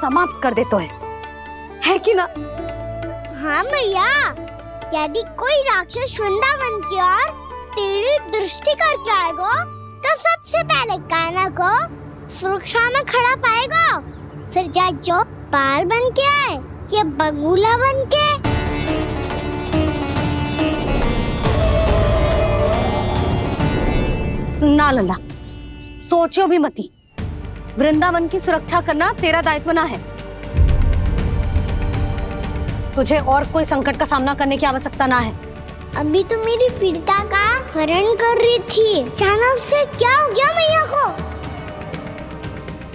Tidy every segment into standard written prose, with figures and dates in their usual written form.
समाप्त कर देते है कि ना? हाँ मैया, यदि कोई राक्षस वृंदावन की ओर तेरी दृष्टि करके आएगा तो सबसे पहले कान्हा को सुरक्षा में खड़ा पाएगा, फिर चाहे जो बाल बन के आए या बगुला बन के। ना लल्ला, सोचो भी मती। वृंदावन की सुरक्षा करना तेरा दायित्व ना है। तुझे और कोई संकट का सामना करने की आवश्यकता ना है। अभी तो मेरी पीड़िता का हरण कर रही थी, अचानक से क्या हो गया मैया को?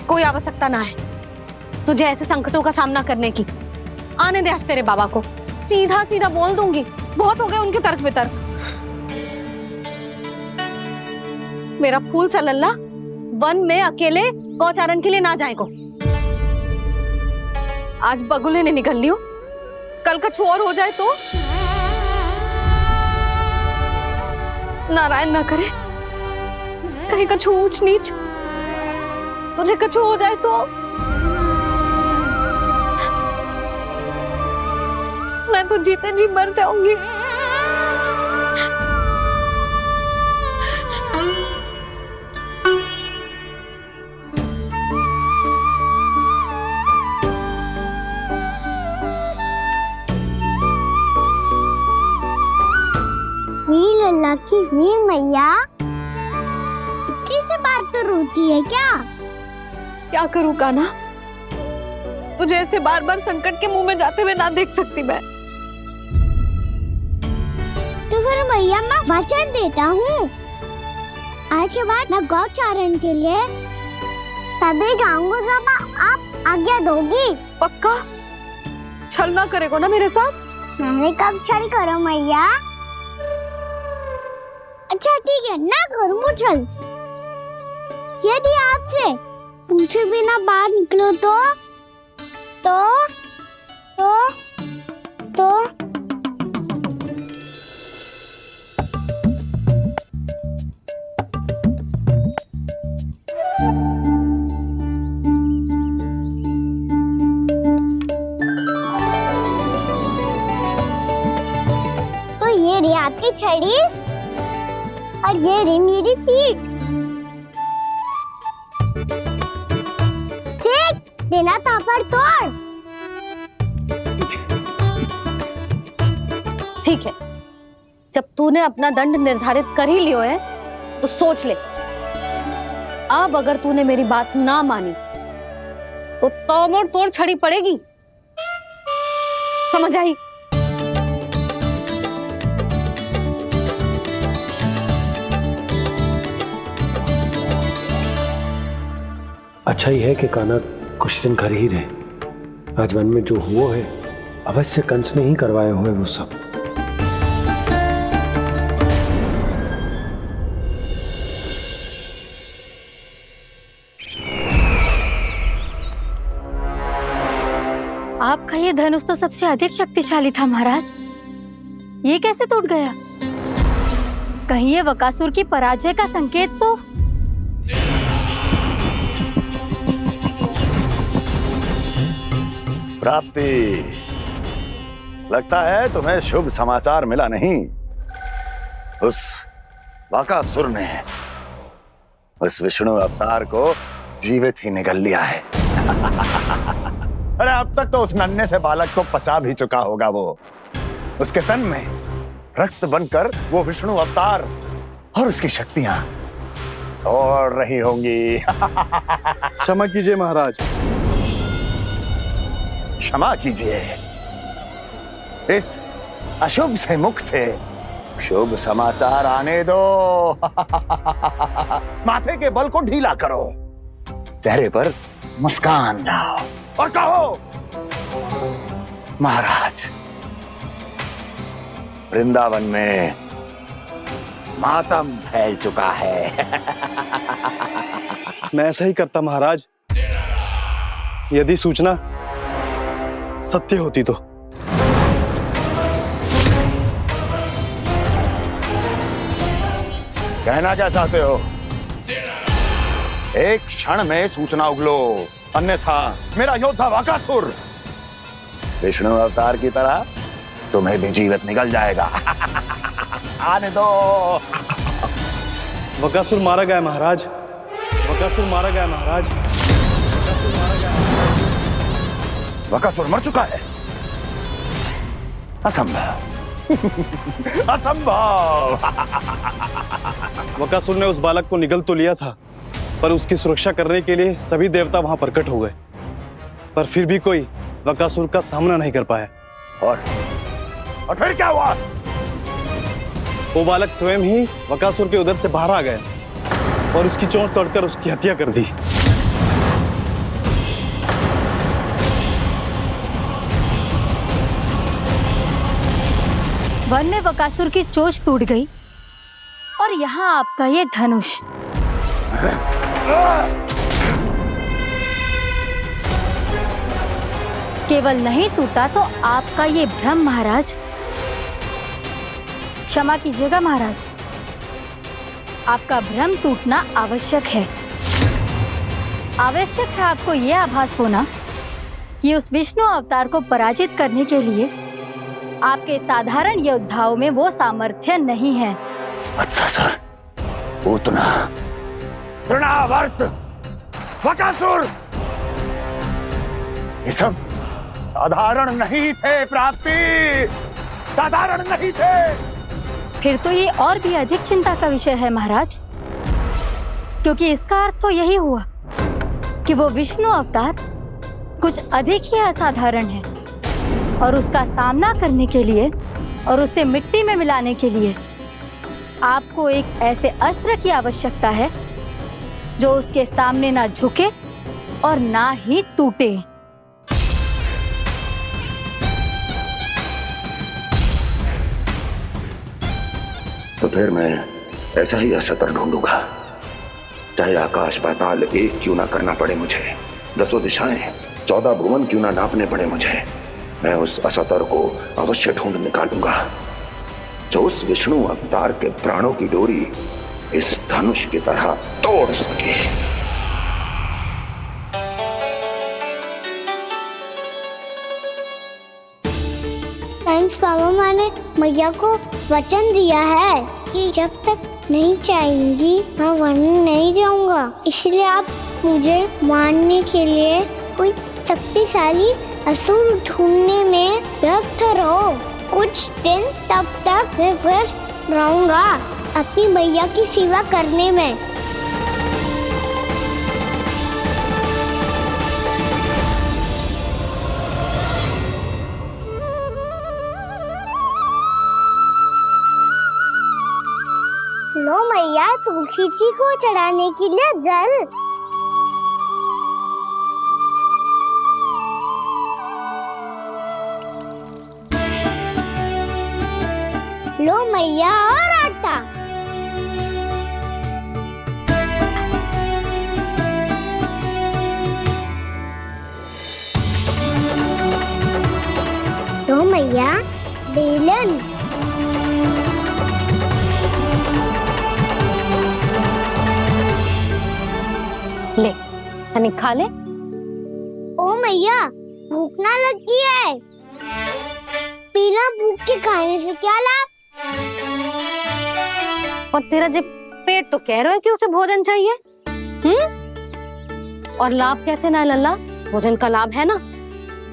कोई आवश्यकता ना है तुझे ऐसे संकटों का सामना करने की। आने दे आज तेरे बाबा को, सीधा सीधा बोल दूंगी। बहुत हो गए उनके तर्क वितर्क। मेरा फूल सा लल्ला वन में अकेले गौचारण के लिए ना जाएगो। आज बगुले ने निकल लियो, कल कछु और हो जाए तो? नारायण ना करे, कहीं कछु ऊंच नीच तुझे कछु हो जाए तो? मैं तो जीते जी मर जाऊंगी। वीर लल्ला की वीर मैया इतनी से बात तो रोती है क्या? क्या करूं कान्हा, तुझे ऐसे बार बार संकट के मुंह में जाते हुए ना देख सकती मैं। तो फिर मैया मैं वचन देता हूँ, आज के बाद मैं गौचारण के लिए तभी जाऊंगा जब आप आज्ञा दोगी। पक्का? छल ना करेगो ना मेरे साथ? मैंने कब छल करो मैया? अच्छा ठीक है, ना करूँ छल। यदि आपसे पूछे बिना बाहर निकलो तो ये रे आपकी छड़ी और ये रे मेरी पीठ। ठीक, देना तापर तोड़। ठीक है, जब तूने अपना दंड निर्धारित कर ही लियो है तो सोच ले, अब अगर तूने मेरी बात ना मानी तो तोड़ तोड़ छड़ी पड़ेगी। समझ आई? अच्छा ही है कि कान्हा कुछ दिन घर ही रहे। आज वन में जो हुआ है अवश्य कंस ने ही करवाए हुए वो सब। आपका ये धनुष तो सबसे अधिक शक्तिशाली था महाराज, ये कैसे टूट गया? कहीं ये बकासुर की पराजय का संकेत तो? प्राप्ति, लगता है तुम्हें शुभ समाचार मिला नहीं। उस बकासुर ने उस विष्णु अवतार को जीवित ही निगल लिया है। अरे अब तक तो उस नन्हे से बालक को पचा भी चुका होगा वो। उसके तन में रक्त बनकर वो विष्णु अवतार और उसकी शक्तियां दौड़ रही होंगी। क्षमा कीजिए महाराज। क्षमा कीजिए, इस अशुभ से मुख से शुभ समाचार आने दो। माथे के बल को ढीला करो, चेहरे पर मुस्कान लाओ और कहो, महाराज, वृंदावन में मातम फैल चुका है। मैं ऐसा ही करता महाराज, यदि सूचना सत्य होती तो। कहना क्या चाहते हो? एक क्षण में सूचना उगलो, अन्यथा मेरा योद्धा बकासुर विष्णु अवतार की तरह तुम्हें भी जीवित निकल जाएगा। आने दो। बकासुर मारा गया महाराज, बकासुर मारा गया महाराज, बकासुर मारा गया। बकासुर मर चुका है? असंभव। असंभव। बकासुर ने उस बालक को निगल तो लिया था, पर उसकी सुरक्षा करने के लिए सभी देवता वहां प्रकट हो गए, पर फिर भी कोई बकासुर का सामना नहीं कर पाया। और फिर क्या हुआ? वो बालक स्वयं ही बकासुर के उदर से बाहर आ गया और उसकी चोंच तोड़कर उसकी हत्या कर दी। वन में बकासुर की चोंच टूट गई और यहाँ आपका ये धनुष। केवल नहीं टूटा तो आपका ये भ्रम महाराज। क्षमा कीजिएगा महाराज, आपका भ्रम टूटना आवश्यक है। आवश्यक है आपको यह आभास होना कि उस विष्णु अवतार को पराजित करने के लिए आपके साधारण योद्धाओं में वो सामर्थ्य नहीं है। अच्छा सर, उतना तृणावर्त, बकासुर, ये सब साधारण नहीं थे प्राप्ति, साधारण नहीं थे। फिर तो ये और भी अधिक चिंता का विषय है महाराज, क्योंकि इसका अर्थ तो यही हुआ कि वो विष्णु अवतार कुछ अधिक ही असाधारण है और उसका सामना करने के लिए और उसे मिट्टी में मिलाने के लिए आपको एक ऐसे अस्त्र की आवश्यकता है जो उसके सामने ना झुके और ना ही टूटे। तो फिर मैं ऐसा ही अस्त्र ढूंढूंगा, चाहे आकाश पाताल एक क्यों ना करना पड़े मुझे, 10 दिशाएं 14 भुवन क्यों ना नापने पड़े मुझे। मैं उस अस्त्र को अवश्य ढूंढ निकालूंगा जो उस विष्णु अवतार के प्राणों की डोरी इस धनुष की तरह तोड़ सके। थैंक्स पापा, मैंने मैया को वचन दिया है कि जब तक नहीं चाहेंगी मैं वन नहीं जाऊंगा। इसलिए आप मुझे मारने के लिए कोई शक्तिशाली असुर ढूंढने में व्यस्त रहो। कुछ दिन तब तक मैं व्यस्त रहूंगा अपनी मैया की सेवा करने में। लो मैया, तुलसी जी को चढ़ाने के लिए जल। लो मैया, और आटा। लो मैया, बेलन। ले तनिक खा ले। ओ मैया, भूख ना लगी है। बिना भूख के खाने से क्या लाभ? और तेरा जब पेट तो कह रहा है कि उसे भोजन चाहिए, और लाभ कैसे ना लल्ला? भोजन का लाभ है ना,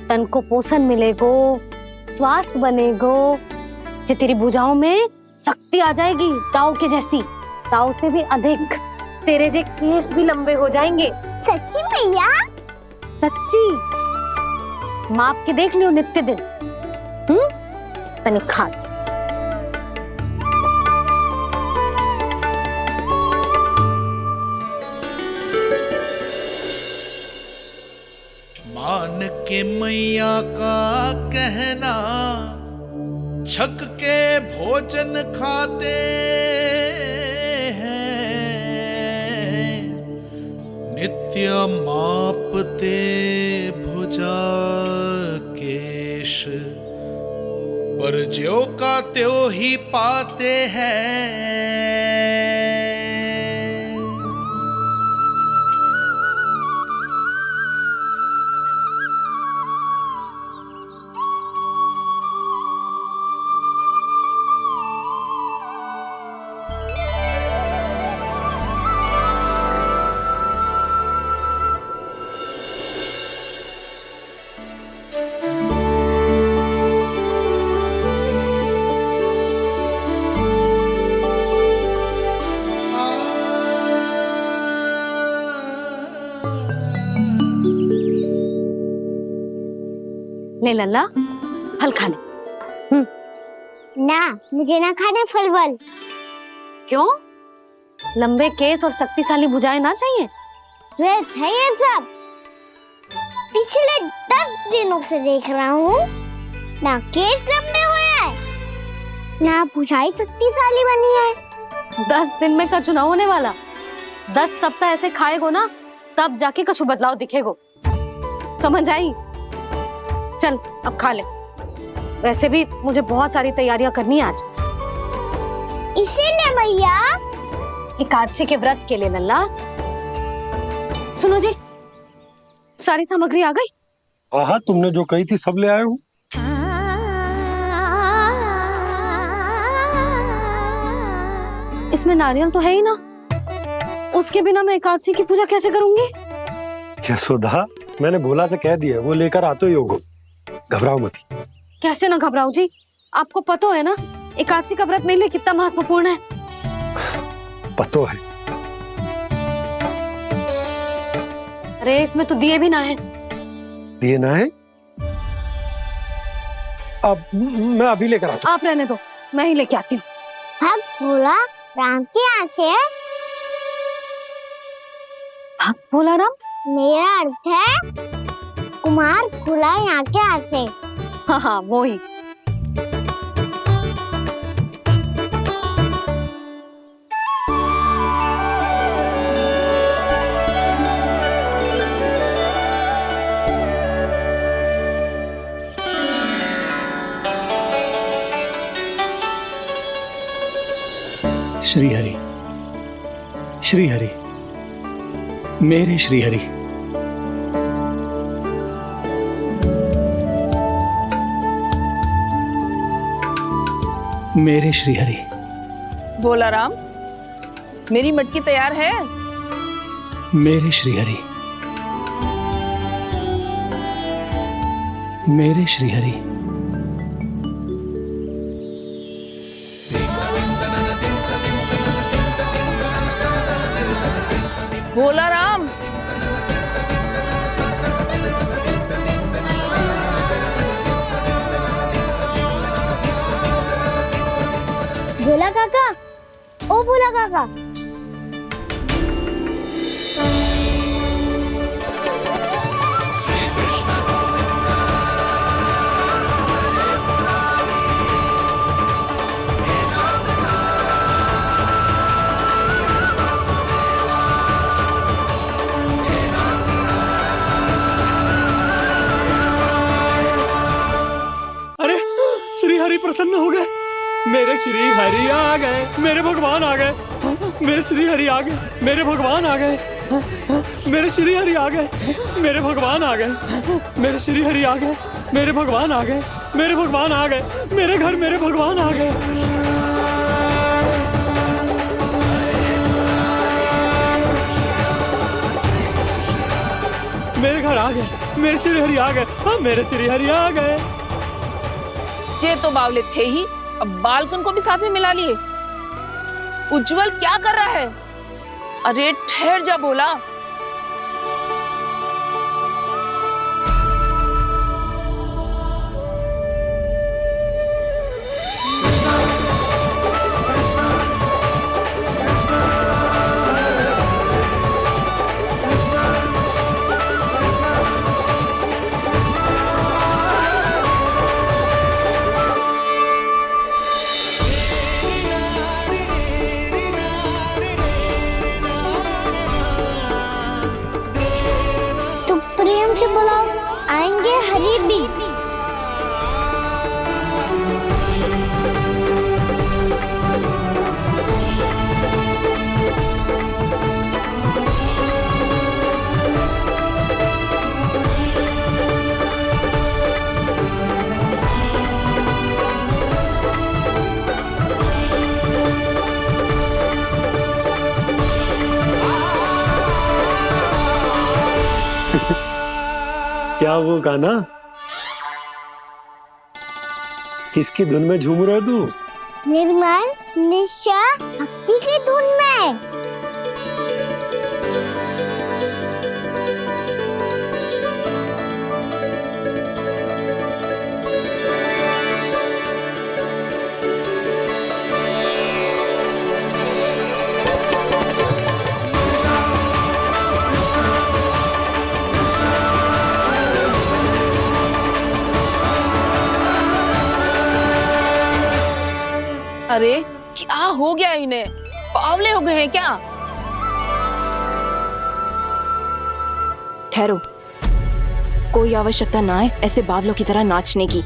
तन को पोषण मिलेगो, स्वास्थ्य बनेगो, जे तेरी भुजाओं में शक्ति आ जाएगी ताऊ के जैसी, ताऊ से भी अधिक। तेरे जे केस भी लंबे हो जाएंगे। सच्ची मैया? सच्ची, माप के देख लियो नित्य दिन। तनिक खा। मान के मैया का कहना, छक के भोजन खाते हैं, नित्य मापते भुजा केश, पर ज्यों का त्यों ही पाते हैं। ले लल्ला, फल खा ले। ना, मुझे ना खाने फल वल। क्यों? लंबे केस और शक्तिशाली भुजाएं ना चाहिए? व्यर्थ है ये सब। पिछले 10 दिनों से देख रहा हूँ, ना केस लंबे हुए हैं, ना भुजाई शक्तिशाली बनी है। 10 दिन में का चुनाव होने वाला। 10 सप्ताह ऐसे खाएगो ना, तब जाके कछु बदलाव दिखेगो। समझ आई? चल अब खा ले। वैसे भी मुझे बहुत सारी तैयारियां करनी है आज। इसीलिए भैया एकादशी के व्रत के लिए लल्ला। सुनो जी, सारी सामग्री आ गई? हाँ, तुमने जो कही थी सब ले आए हूँ। इसमें नारियल तो है ही ना, उसके बिना मैं एकादशी की पूजा कैसे करूंगी? यशोदा, मैंने भोला से कह दिया, वो लेकर आते ही होगा, घबराओ मत। कैसे ना घबराओ जी, आपको पता है ना एकादशी का व्रत मेरे लिए कितना महत्वपूर्ण है। पतो है। अरे इसमें तो दिए भी ना है। दिए ना है? अब मैं अभी लेकर आता हूँ। आप रहने दो, मैं ही लेके आती हूँ। भक्त भोला राम के यहाँ से है। भक्त भोला राम? मेरा अर्थ है कुमार भोला यहाँ के यहाँ से। हाँ हाँ, वो ही। श्री हरि, श्री हरि, मेरे श्री हरि। मेरे श्री हरि। भोला राम, मेरी मटकी तैयार है। मेरे श्री हरि। मेरे श्री हरि। भोला राम, भोला काका, ओ भोला काका। अरे श्री हरि प्रसन्न हो गए। मेरे श्री हरि आ गए, मेरे भगवान आ गए। मेरे श्री हरि आ गए, मेरे भगवान आ गए। मेरे श्री हरि आ गए, मेरे भगवान आ गए। मेरे श्री हरि आ गए, मेरे भगवान आ गए। मेरे भगवान आ गए, मेरे घर मेरे भगवान आ गए। मेरे घर आ गए, मेरे श्री हरि आ गए। हाँ, मेरे श्री हरि आ गए। जे तो बावले थे ही, अब बालकन को भी साथ में मिला लिए। उज्जवल क्या कर रहा है? अरे ठहर जा भोला। प्रेम से बुलाओ, आएंगे हरि भी। क्या वो गाना? किसकी धुन में झूम रहा तू? निर्मल निशा भक्ति की धुन में। अरे क्या हो गया इन्हें? बावले हो गए हैं क्या? ठहरो, कोई आवश्यकता ना है ऐसे बावलों की तरह नाचने की।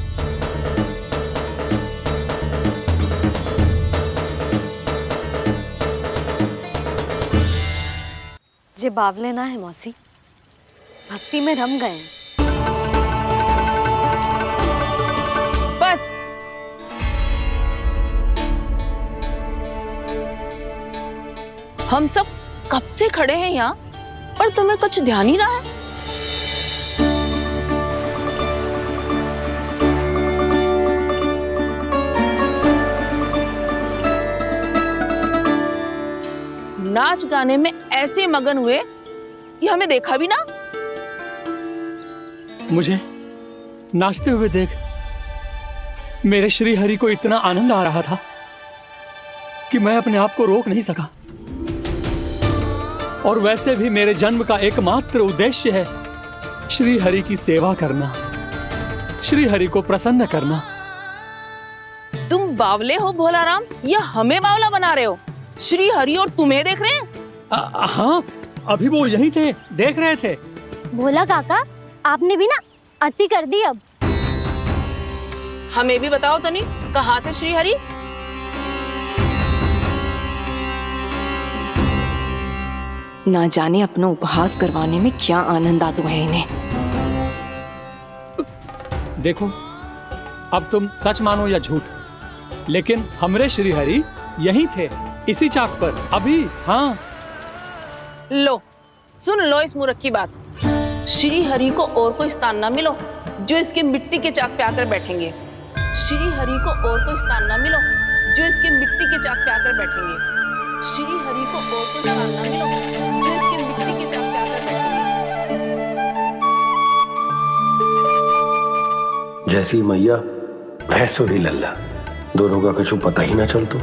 जे बावले ना है मौसी, भक्ति में रम गए हैं। बस हम सब कब से खड़े हैं यहाँ, पर तुम्हें कुछ ध्यान ही रहा है। नाच गाने में ऐसे मगन हुए कि हमें देखा भी ना। मुझे नाचते हुए देख मेरे श्री हरि को इतना आनंद आ रहा था कि मैं अपने आप को रोक नहीं सका। और वैसे भी मेरे जन्म का एकमात्र उद्देश्य है श्री हरि की सेवा करना, श्री हरि को प्रसन्न करना। तुम बावले हो भोलाराम, या हमें बावला बना रहे हो? श्री हरि और तुम्हें देख रहे हैं। हाँ, अभी वो यहीं थे, देख रहे थे। भोला काका, आपने भी ना अति कर दी अब। हमें भी बताओ तनी, कहाँ थे श्री हरि? ना जाने अपना उपहास करवाने में क्या आनंद आता है इन्हें। देखो, अब तुम सच मानो या झूठ, लेकिन हमरे श्री हरि यहीं थे, इसी चाक पर अभी। हाँ, लो सुन लो इस मूर्ख की बात। श्री हरि को और कोई स्थान ना मिलो जो इसके मिट्टी के चाक पे आकर बैठेंगे। श्री हरि को और कोई स्थान ना मिलो जो इसके मिट्टी के चाक पे आकर बैठेंगे। श्री हरि को और कोई स्थान ना मिलो जो इसके मिट्टी के चाक पे आकर बैठेंगे। जैसी मैया भैंसो ही लल्ला, दोनों का कुछ पता ही ना चलतो,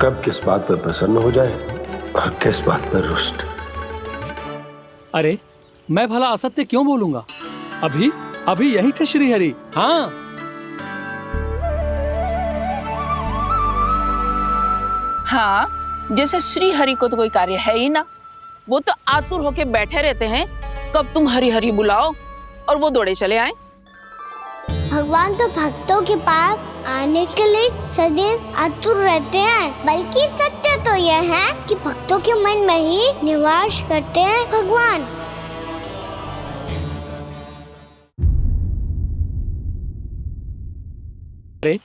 कब किस बात पर प्रसन्न हो जाए और किस बात पर रुष्ट। अरे मैं भला असत्य क्यों बोलूंगा? अभी अभी यही थे श्री हरि। हाँ, हाँ, जैसे श्री हरि को तो कोई कार्य है ही ना, वो तो आतुर होके बैठे रहते हैं कब तुम हरि हरि बुलाओ और वो दौड़े चले आए। भगवान तो भक्तों के पास आने के लिए सदैव आतुर रहते हैं, बल्कि सत्य तो यह है कि भक्तों के मन में ही निवास करते हैं भगवान। अरे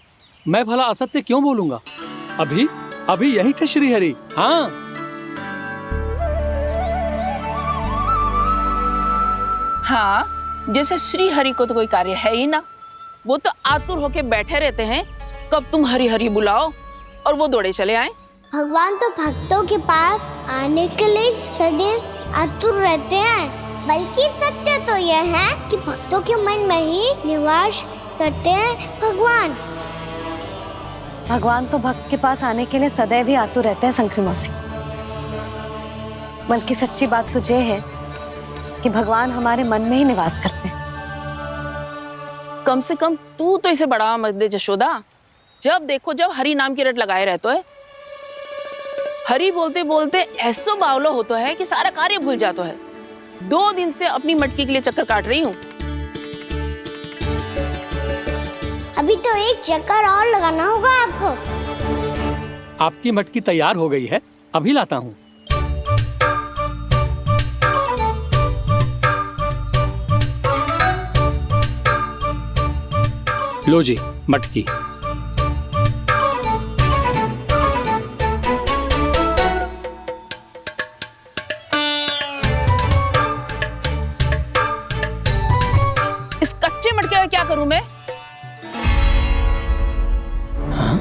मैं भला असत्य क्यों बोलूंगा? अभी अभी यही थे श्री हरि। हाँ, हाँ, जैसे श्री हरि को तो कोई कार्य है ही ना, वो तो आतुर होके बैठे रहते हैं कब तुम हरि हरि बुलाओ और वो दौड़े चले आए। भगवान तो भक्तों के पास आने के लिए सदैव आतुर रहते हैं, बल्कि सत्य तो यह है कि भक्तों के मन में ही निवास करते हैं भगवान। भगवान तो भक्त के पास आने के लिए सदैव ही आतुर रहते हैं शंकरी मौसी। बल्कि सच्ची बात तो ये है कि भगवान हमारे मन में ही निवास करते हैं। कम से कम तू तो इसे बढ़ावा मत दे जशोदा। जब देखो जब हरि नाम की रट लगाए रहते है। हरि बोलते बोलते ऐसो बावलो होता है कि सारा कार्य भूल जाता है। 2 दिन से अपनी मटकी के लिए चक्कर काट रही हूँ। अभी तो एक चक्कर और लगाना होगा आपको। आपकी मटकी तैयार हो गई है, अभी लाता हूँ। लो जी मटकी। इस कच्चे मटके का क्या करूं मैं? हाँ?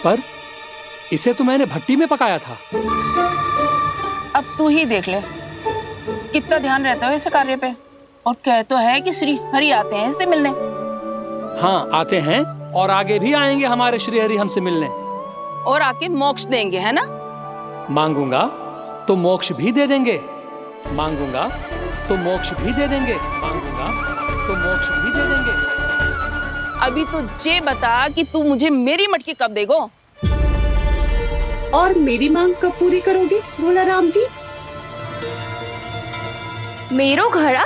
पर इसे तो मैंने भट्टी में पकाया था। अब तू ही देख ले कितना ध्यान रहता है इस कार्य पे। और कह तो है कि श्री हरि आते हैं इससे मिलने। हाँ आते हैं, और आगे भी आएंगे हमारे श्री हरि हमसे मिलने। और आके मोक्ष देंगे, है ना? मांगूंगा तो मोक्ष भी दे देंगे, मांगूंगा तो मोक्ष भी दे देंगे, मांगूंगा तो मोक्ष भी दे देंगे। अभी तो ये बता कि तू मुझे मेरी मटकी कब देगो? और मेरी मांग कब पूरी करोगी भोला राम जी? मेरो घड़ा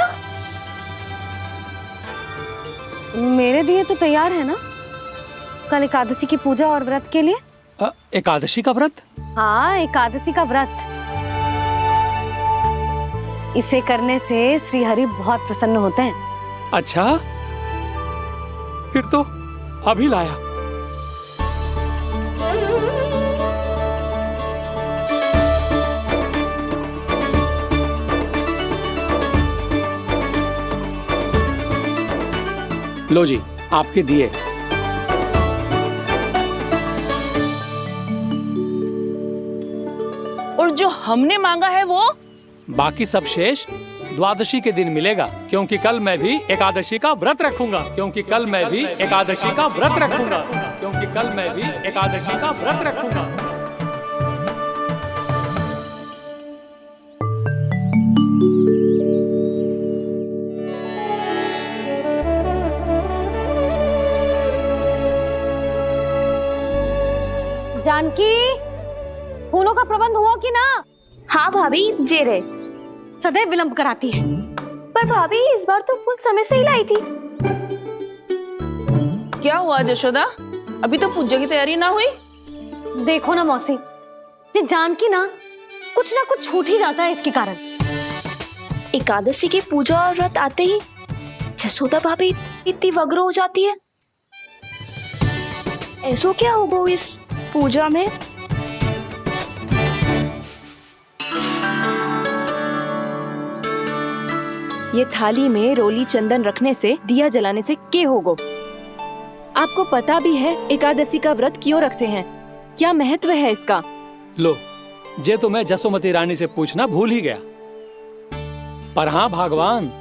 मेरे दिए तो तैयार है ना कल एकादशी की पूजा और व्रत के लिए? एकादशी का व्रत? हाँ, एकादशी का व्रत। इसे करने से श्री हरि बहुत प्रसन्न होते हैं। अच्छा, फिर तो अभी लाया। लो जी, आपके दिए। और जो हमने मांगा है वो? बाकी सब शेष द्वादशी के दिन मिलेगा, क्योंकि कल मैं भी एकादशी का व्रत रखूंगा। क्योंकि कल मैं भी एकादशी का व्रत रखूंगा। क्योंकि कल मैं भी एकादशी का व्रत रखूंगा। जानकी, फूलों का प्रबंध हुआ कि ना? हाँ भाभी, जे रहे। सदैव विलंब कराती है। पर भाभी इस बार तो फूल समय से ही लाई थी। क्या हुआ जशोदा, अभी तो पूजा की तैयारी ना हुई? देखो ना मौसी, ये जानकी ना कुछ छूट ही जाता है इसके कारण। एकादशी की पूजा और व्रत आते ही जसोदा भाभी इतनी वग्र हो जाती है। ऐसो क्या हो गो इस पूजा में? ये थाली में रोली चंदन रखने से, दिया जलाने से के होगो? आपको पता भी है एकादशी का व्रत क्यों रखते हैं? क्या महत्व है इसका? लो, जे तो मैं जसोमती रानी से पूछना भूल ही गया। पर हाँ भगवान,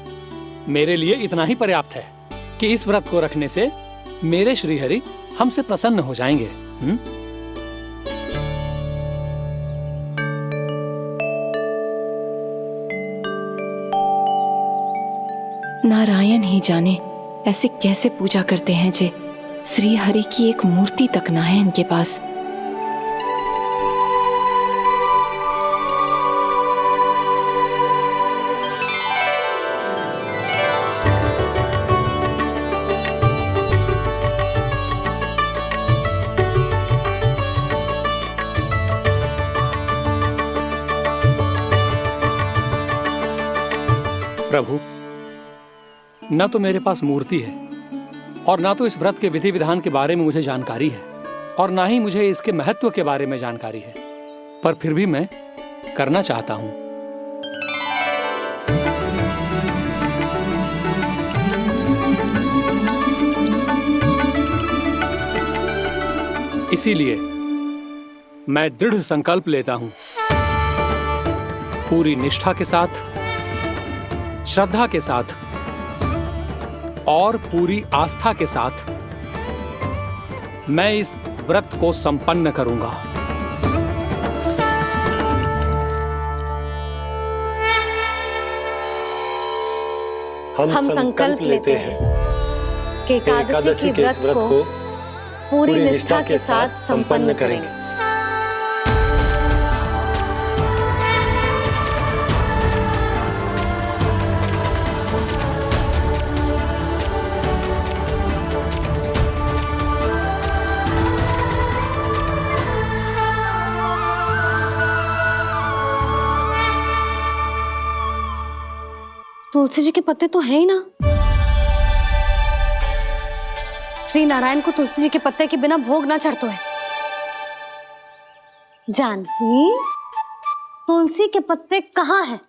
मेरे लिए इतना ही पर्याप्त है कि इस व्रत को रखने से मेरे श्रीहरि हमसे प्रसन्न हो जाएंगे। नारायण ही जाने ऐसे कैसे पूजा करते हैं जे श्री हरि की एक मूर्ति तक ना है इनके पास। प्रभु, न तो मेरे पास मूर्ति है और ना तो इस व्रत के विधि विधान के बारे में मुझे जानकारी है और ना ही मुझे इसके महत्व के बारे में जानकारी है, पर फिर भी मैं करना चाहता हूं। इसीलिए मैं दृढ़ संकल्प लेता हूं, पूरी निष्ठा के साथ, श्रद्धा के साथ और पूरी आस्था के साथ मैं इस व्रत को संपन्न करूंगा। हम संकल्प लेते हैं कि एकादशी के व्रत को पूरी निष्ठा के साथ संपन्न करेंगे। तुलसी जी के पत्ते तो हैं ही ना। श्री नारायण को तुलसी जी के पत्ते के बिना भोग ना चढ़तो है। जानकी, तुलसी के पत्ते कहाँ हैं?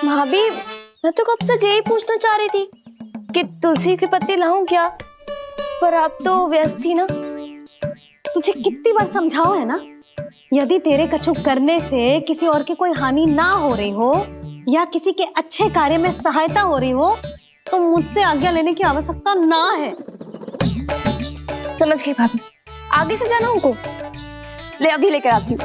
भाभी, मैं तो कब से यही पूछना चाह रही थी कि तुलसी के पत्ते लाऊं क्या, पर आप तो व्यस्त थी ना। तुझे कितनी बार समझाओ है ना, यदि तेरे कछु करने से किसी और की कोई हानि ना हो रही हो या किसी के अच्छे कार्य में सहायता हो रही हो तो मुझसे आज्ञा लेने की आवश्यकता ना है। समझ गई भाभी, आगे से जाना उनको। ले अभी लेकर आती हूँ।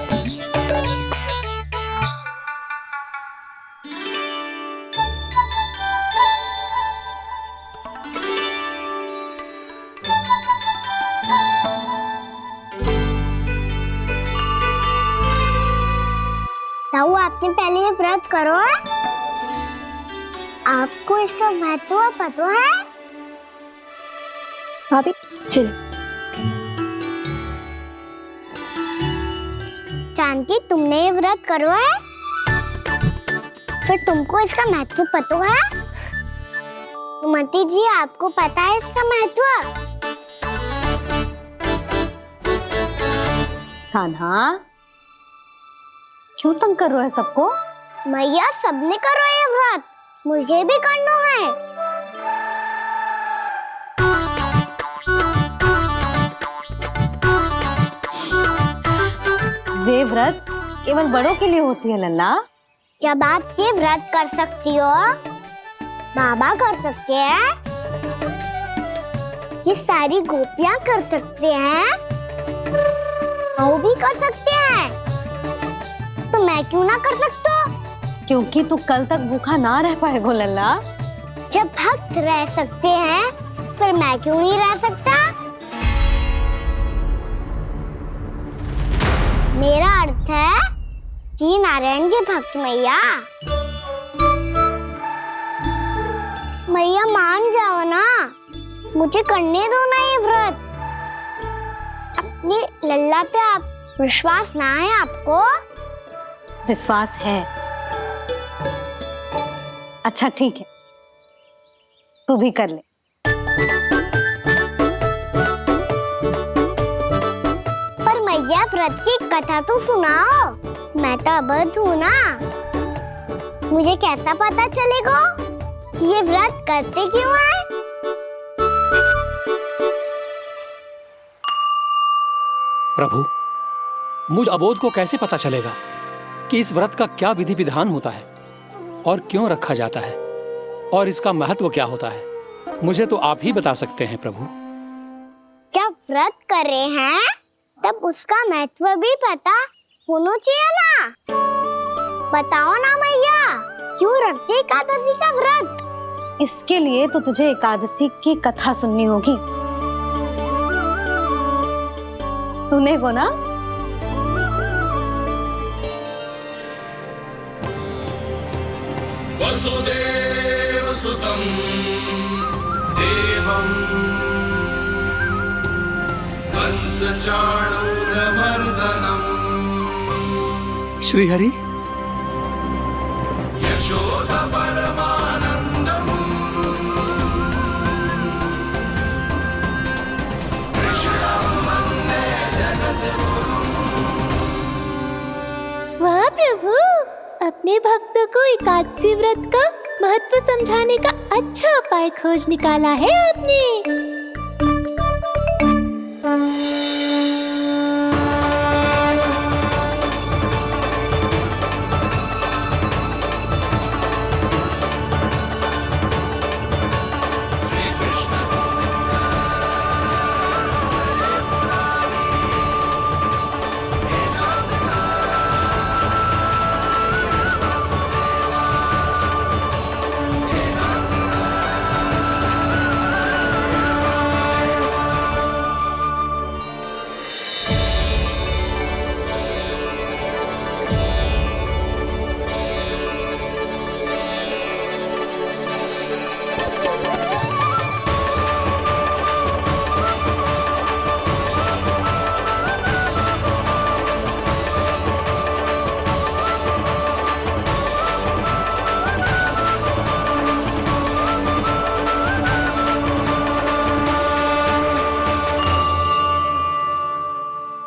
आपको इसका महत्व पता है? भाभी चल। जानकी, तुमने ये व्रत करो है, फिर तुमको इसका महत्व पता है? सुमति जी, आपको पता है इसका महत्व? कान्हा, क्यों तंग कर रहे हो सबको? मैया, सबने करो ये व्रत, मुझे भी करना है। ये व्रत केवल बड़ों के लिए होती है लल्ला। जब आप ये व्रत कर सकती हो, बाबा कर सकते हैं, ये सारी गोपियां कर सकते हैं, वो भी कर सकते हैं, तो मैं क्यों ना कर सकता? क्योंकि तू कल तक भूखा ना रह पाएगो लल्ला। जब भक्त रह सकते हैं, फिर मैं क्यों नहीं रह सकता? मेरा अर्थ है कि नारायण के भक्त मैया, मैया मान जाओ ना, मुझे करने दो ना ये व्रत। अपनी लल्ला पे आप विश्वास ना है आपको? विश्वास है। अच्छा ठीक है, तू भी कर ले। पर मैया, व्रत की कथा तो सुनाओ, मैं तो अबध हूँ ना, मुझे कैसा पता चलेगा कि ये व्रत करते क्यों हैं? प्रभु, मुझ अबोध को कैसे पता चलेगा कि इस व्रत का क्या विधि विधान होता है और क्यों रखा जाता है और इसका महत्व क्या होता है? मुझे तो आप ही बता सकते हैं प्रभु। जब व्रत कर रहे हैं तब उसका महत्व भी पता होना चाहिए ना। बताओ ना मैया, क्यों रखते एकादशी का व्रत? इसके लिए तो तुझे एकादशी की कथा सुननी होगी। सुनेगो ना? वसुदेव सुतं देवं कंसचाणूरमर्दनम् श्रीहरि, यशोदा परमानंदम् कृष्णं वन्दे जगद्गुरुम्। वाह प्रभु, अपने भक्तों को एकादशी व्रत का महत्व समझाने का अच्छा उपाय खोज निकाला है आपने।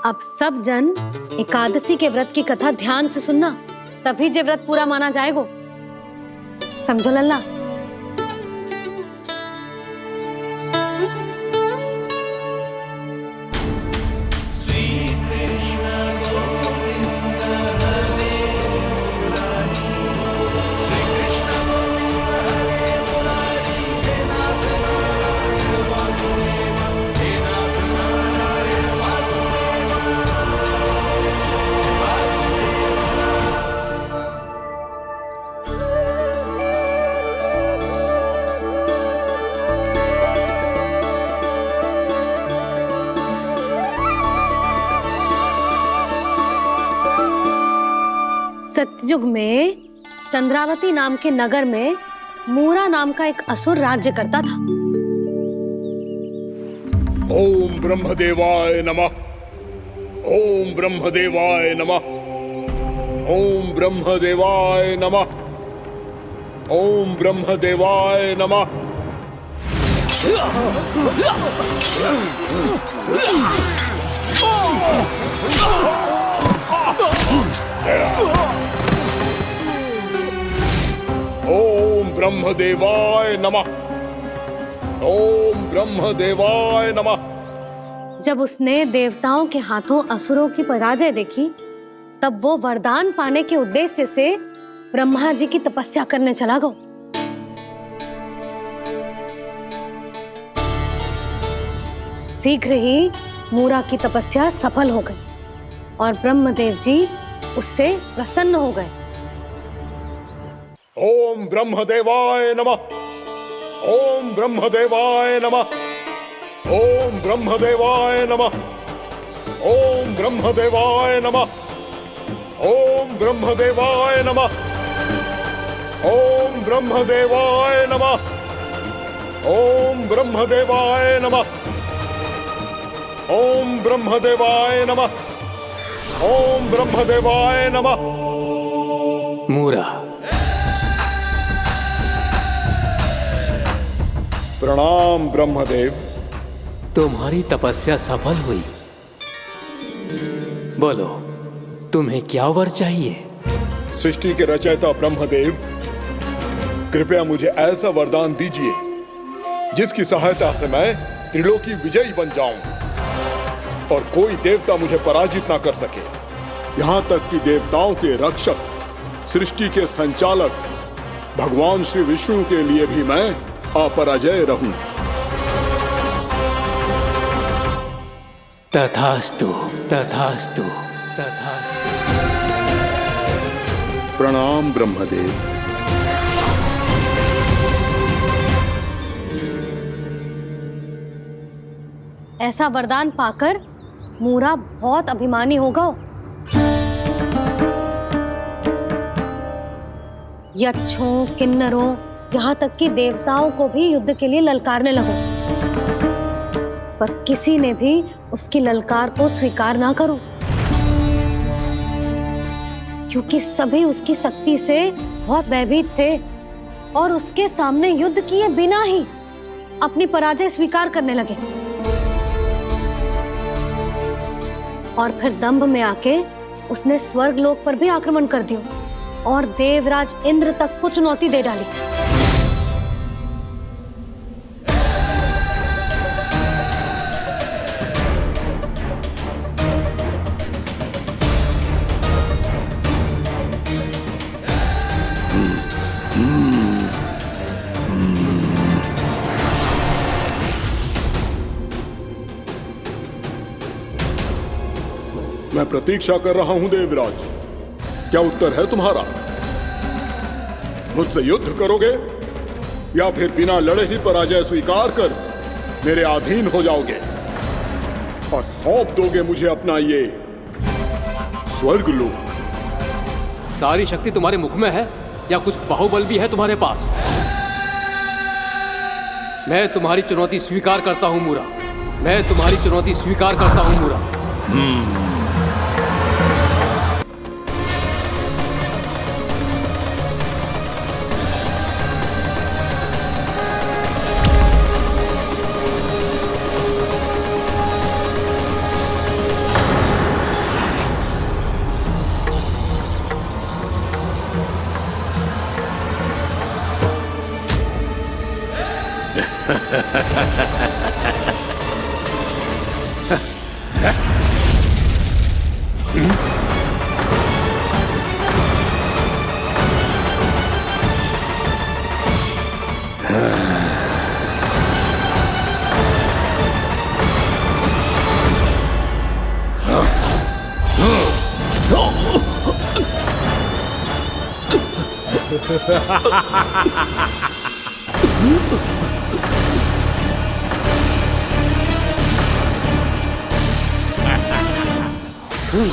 अब सब जन एकादशी के व्रत की कथा ध्यान से सुनना, तभी जे व्रत पूरा माना जाएगो। समझो लल्ला? सतयुग में चंद्रावती नाम के नगर में मूरा नाम का एक असुर राज्य करता था। ओम ब्रह्मदेवाय नमः। ओम ब्रह्मदेवाय नमः। ओम ब्रह्मदेवाय नमः। ओम ब्रह्मदेवाय नमः। ओम ब्रह्मदेवाय नमः। ओम ब्रह्मदेवाय नमः। जब उसने देवताओं के हाथों असुरों की पराजय देखी, तब वो वरदान पाने के उद्देश्य से ब्रह्मा जी की तपस्या करने चला गया। शीघ्र ही मूरा की तपस्या सफल हो गई और ब्रह्मदेव जी उससे प्रसन्न हो गए। ओम ब्रह्मदेवाय नमः। ओम ब्रह्मदेवाय नमः। ओम ब्रह्मदेवाय नमः। ओम ब्रह्मदेवाय नमः। ओम ब्रह्मदेवाय नमः। ओम ब्रह्मदेवाय नमः। ओम ब्रह्मदेवाय नमः। ओम ब्रह्मदेवाय नमः। ओम ब्रह्मदेवाय नमः। मूरा, प्रणाम ब्रह्मदेव। तुम्हारी तपस्या सफल हुई। बोलो, तुम्हें क्या वर चाहिए? सृष्टि के रचयिता ब्रह्मदेव, कृपया मुझे ऐसा वरदान दीजिए जिसकी सहायता से मैं त्रिलोकी विजयी बन जाऊं और कोई देवता मुझे पराजित ना कर सके। यहाँ तक कि देवताओं के रक्षक, सृष्टि के संचालक भगवान श्री विष्णु के लिए भी मैं अपराजय रहूं। तथास्तु, तथास्तु, तथास्तु। प्रणाम ब्रह्मदेव। ऐसा वरदान पाकर मूरा बहुत अभिमानी होगा। यक्षों, किन्नरों, यहाँ तक कि देवताओं को भी युद्ध के लिए ललकारने लगा, पर किसी ने भी उसकी ललकार को स्वीकार ना करो, क्योंकि सभी उसकी शक्ति से बहुत भयभीत थे और उसके सामने युद्ध किए बिना ही अपनी पराजय स्वीकार करने लगे और फिर दंभ में आके उसने स्वर्ग लोक पर भी आक्रमण कर दिया और देवराज इंद्र तक को चुनौती दे डाली। मैं प्रतीक्षा कर रहा हूं देवराज, क्या उत्तर है तुम्हारा? मुझसे युद्ध करोगे या फिर बिना लड़े ही पराजय स्वीकार कर मेरे अधीन हो जाओगे और सौंप दोगे मुझे अपना ये स्वर्ग लोक? सारी शक्ति तुम्हारे मुख में है या कुछ बाहुबल भी है तुम्हारे पास? मैं तुम्हारी चुनौती स्वीकार करता हूं मूरा, मैं तुम्हारी चुनौती स्वीकार करता हूं मूरा।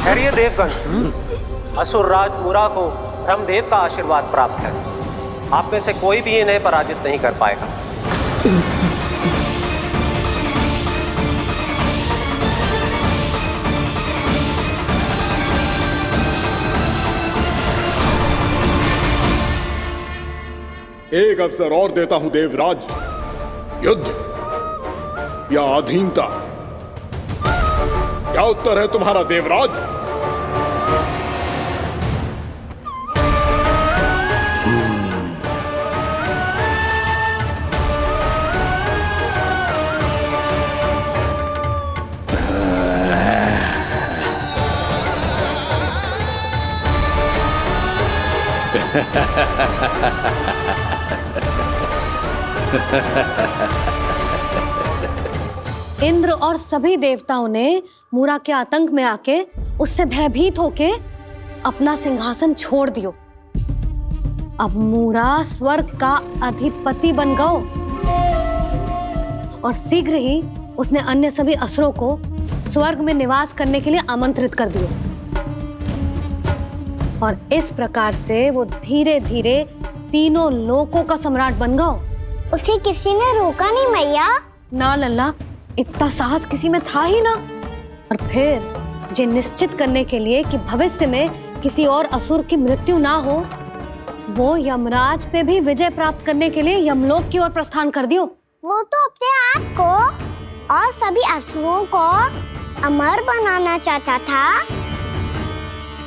खैरिए देवगण, असुर राज मूरा को ब्रह्मदेव का आशीर्वाद प्राप्त है। आप में से कोई भी इन्हें पराजित नहीं कर पाएगा। एक अवसर और देता हूं देवराज, युद्ध या अधीनता, क्या उत्तर है तुम्हारा देवराज? इंद्र और सभी देवताओं ने मूरा के आतंक में आके उससे भयभीत होके अपना सिंहासन छोड़ दियो। अब मूरा स्वर्ग का अधिपति बन गयो और शीघ्र ही उसने अन्य सभी असुरों को स्वर्ग में निवास करने के लिए आमंत्रित कर दियो। और इस प्रकार से वो धीरे धीरे तीनों लोकों का सम्राट बन गयो। उसे किसी ने रोका नहीं मैया? ना लल्ला, इतना साहस किसी में था ही ना। और फिर ये निश्चित करने के लिए कि भविष्य में किसी और असुर की मृत्यु ना हो, वो यमराज पे भी विजय प्राप्त करने के लिए यमलोक की ओर प्रस्थान कर दियो। वो तो अपने आप को और सभी असुरों को अमर बनाना चाहता था।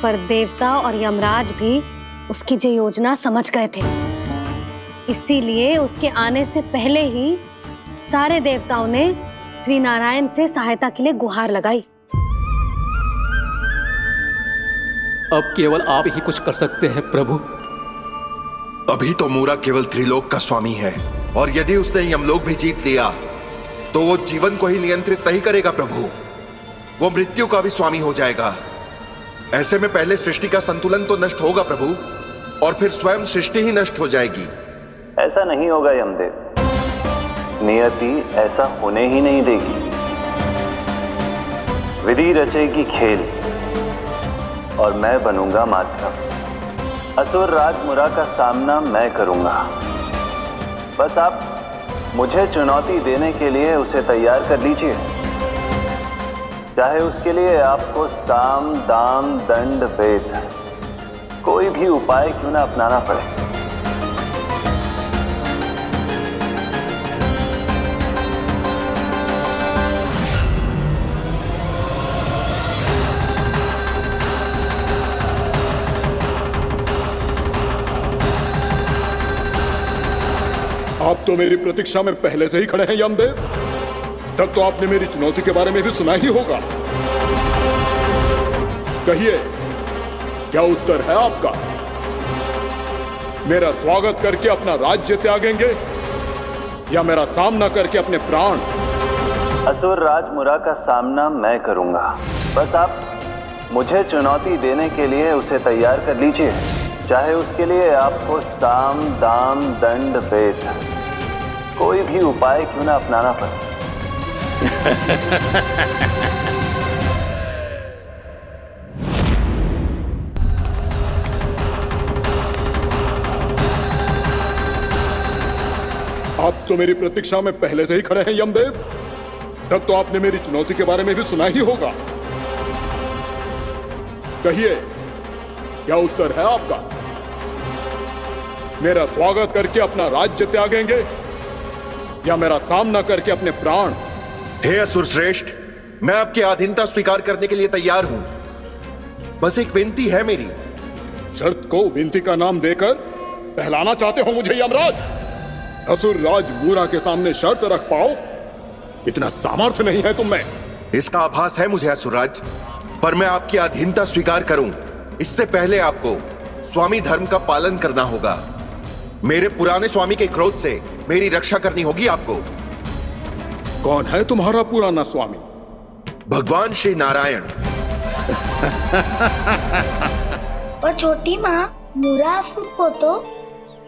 पर देवता और यमराज भी उसकी ये योजना समझ गए थे। इसीलिए उसके आने से पहले ही सारे देवताओं ने श्री नारायण से सहायता के लिए गुहार लगाई। अब केवल आप ही कुछ कर सकते हैं प्रभु। अभी तो मूरा केवल त्रिलोक का स्वामी है, और यदि उसने यमलोक भी जीत लिया तो वो जीवन को ही नियंत्रित नहीं करेगा प्रभु, वो मृत्यु का भी स्वामी हो जाएगा। ऐसे में पहले सृष्टि का संतुलन तो नष्ट होगा प्रभु, और फिर स्वयं सृष्टि ही नष्ट हो जाएगी। ऐसा नहीं होगा यमदेव, नियति ऐसा होने ही नहीं देगी। विधि रचेगी खेल और मैं बनूंगा माध्यम। असुर राज मुरा का सामना मैं करूंगा। बस आप मुझे चुनौती देने के लिए उसे तैयार कर लीजिए, चाहे उसके लिए आपको साम दाम दंड भेद कोई भी उपाय क्यों ना अपनाना पड़े। आप तो मेरी प्रतीक्षा में पहले से ही खड़े हैं यमदेव। तब तो आपने मेरी चुनौती के बारे में भी सुना ही होगा। कहिए, क्या उत्तर है आपका? मेरा स्वागत करके अपना राज्य त्यागेंगे या मेरा सामना करके अपने प्राण? असुर राज मुरा का सामना मैं करूंगा। बस आप मुझे चुनौती देने के लिए उसे तैयार कर लीजिए, चाहे उसके लिए आपको साम दाम दंड भेद कोई भी उपाय क्यों ना अपनाना पड़े। आप तो मेरी प्रतीक्षा में पहले से ही खड़े हैं यमदेव। तब तो आपने मेरी चुनौती के बारे में भी सुना ही होगा। कहिए, क्या उत्तर है आपका? मेरा स्वागत करके अपना राज्य त्यागेंगे या मेरा सामना करके अपने प्राण? हे असुर श्रेष्ठ, मैं आपकी अधीनता स्वीकार करने के लिए तैयार हूं। बस एक विनती है मेरी। शर्त को विनती का नाम देकर पहलाना चाहते हो मुझे यमराज? असुर राज मूरा के सामने शर्त रख पाओ, इतना सामर्थ्य नहीं है तुम में। इसका आभास है मुझे असुरराज, पर मैं आपकी अधीनता स्वीकार करूं इससे पहले आपको स्वामी धर्म का पालन करना होगा। मेरे पुराने स्वामी के क्रोध से मेरी रक्षा करनी होगी आपको। कौन है तुम्हारा पुराना स्वामी? भगवान श्री नारायण। और छोटी माँ, मूरासुर को तो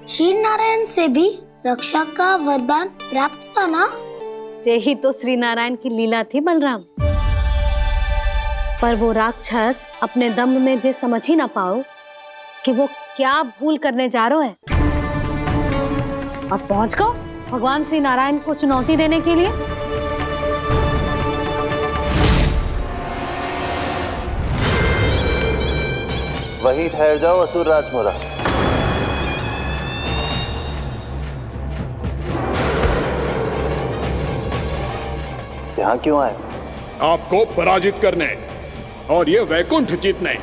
श्री नारायण से भी रक्षा का वरदान प्राप्त था ना? यही तो श्री नारायण की लीला थी बलराम। पर वो राक्षस अपने दम में जे समझ ही ना पाओ कि वो क्या भूल करने जा रहा है। और पहुंच गए भगवान श्री नारायण को चुनौती देने के लिए। वहीं ठहर जाओ असुर राजमोरा। यहाँ क्यों आए? आपको पराजित करने और ये वैकुंठ जीतने,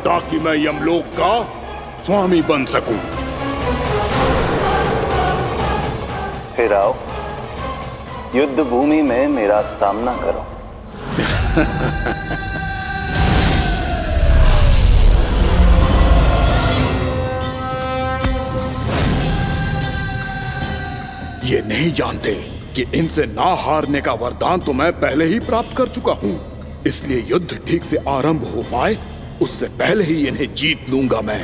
ताकि मैं यमलोक का स्वामी बन सकूं। फिर आओ, युद्ध भूमि में मेरा सामना करो। ये नहीं जानते कि इनसे ना हारने का वरदान तो मैं पहले ही प्राप्त कर चुका हूं, इसलिए युद्ध ठीक से आरंभ हो पाए उससे पहले ही इन्हें जीत लूंगा मैं।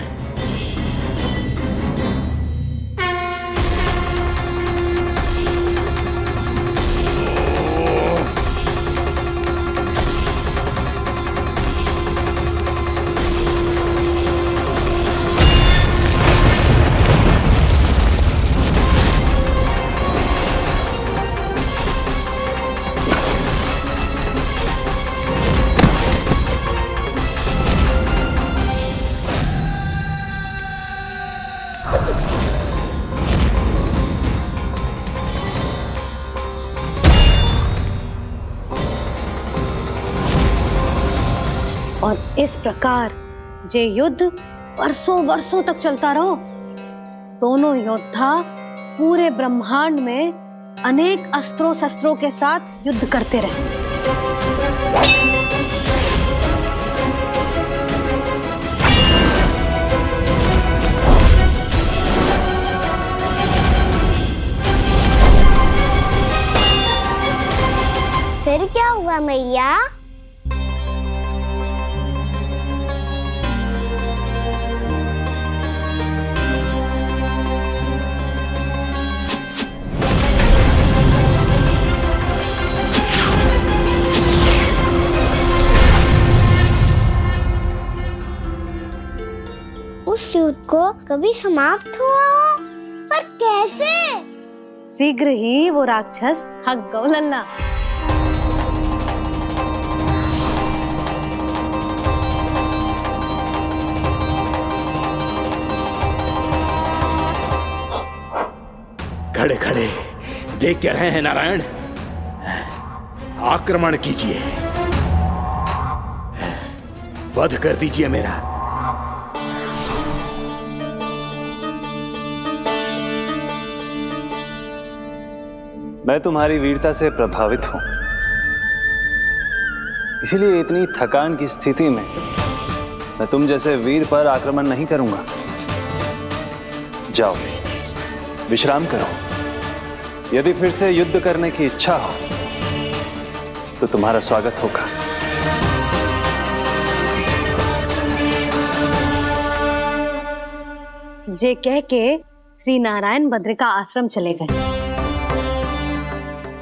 और इस प्रकार जे युद्ध वर्षों वर्षों तक चलता रहो। दोनों योद्धा पूरे ब्रह्मांड में अनेक अस्त्रों शस्त्रों के साथ युद्ध करते रहे। फिर क्या हुआ मैया? उस युद्ध को कभी समाप्त हुआ हो, पर कैसे? शीघ्र ही वो राक्षस थक गए लल्ला। खड़े खड़े देख क्या रहे हैं नारायण? आक्रमण कीजिए, वध कर दीजिए मेरा। मैं तुम्हारी वीरता से प्रभावित हूं, इसीलिए इतनी थकान की स्थिति में मैं तुम जैसे वीर पर आक्रमण नहीं करूंगा। जाओ विश्राम करो। यदि फिर से युद्ध करने की इच्छा हो तो तुम्हारा स्वागत होगा। जे कह के श्री नारायण बद्रिका आश्रम चले गए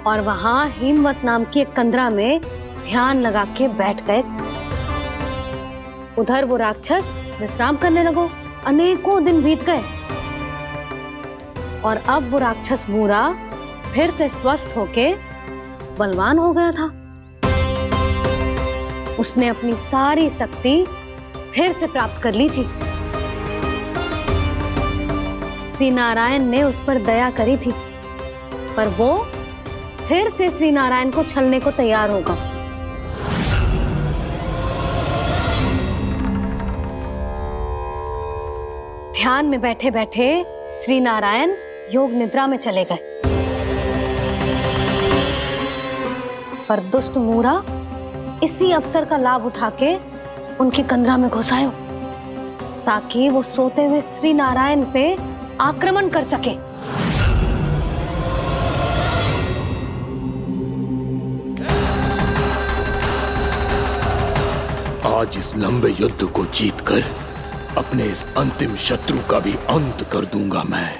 और वहां हिमवत नाम की एक कंदरा में ध्यान लगा के बैठ गए। उधर वो राक्षस विश्राम करने लगो। अनेकों दिन बीत गए और अब वो राक्षस मूरा फिर से स्वस्थ होके बलवान हो गया था। उसने अपनी सारी शक्ति फिर से प्राप्त कर ली थी। श्री नारायण ने उस पर दया करी थी, पर वो फिर से श्री नारायण को छलने को तैयार होगा। ध्यान में बैठे बैठे श्री नारायण योग निद्रा में चले गए, पर दुष्ट मूरा इसी अवसर का लाभ उठा के उनकी कंदरा में घुस आयो, ताकि वो सोते हुए श्री नारायण पे आक्रमण कर सके। आज इस लंबे युद्ध को जीतकर अपने इस अंतिम शत्रु का भी अंत कर दूंगा मैं।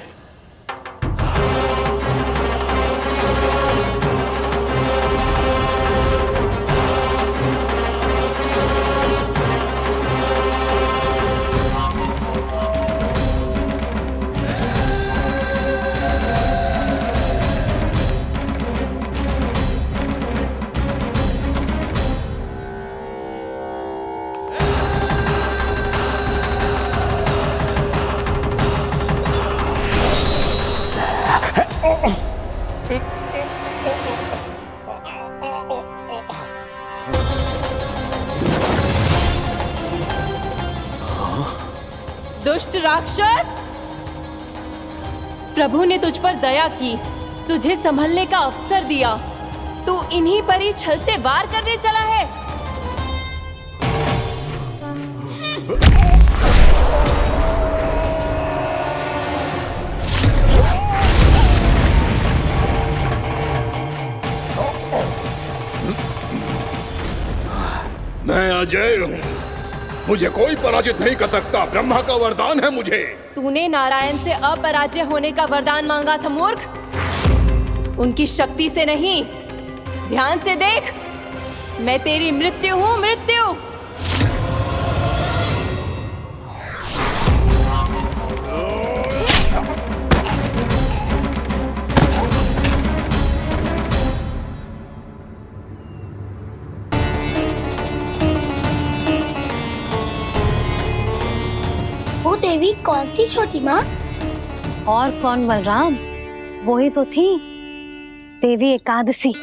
दुष्ट राक्षस, प्रभु ने तुझ पर दया की, तुझे संभलने का अवसर दिया। तू इन्हीं पर ही छल से वार करने चला है। मैं अजय हूँ, मुझे कोई पराजित नहीं कर सकता। ब्रह्मा का वरदान है मुझे। तूने नारायण से अपराजय होने का वरदान मांगा था मूर्ख, उनकी शक्ति से नहीं। ध्यान से देख, मैं तेरी मृत्यु हूँ, मृत्यु। वो देवी कौन थी छोटी माँ? और कौन बलराम, वही तो थी देवी एकादशी।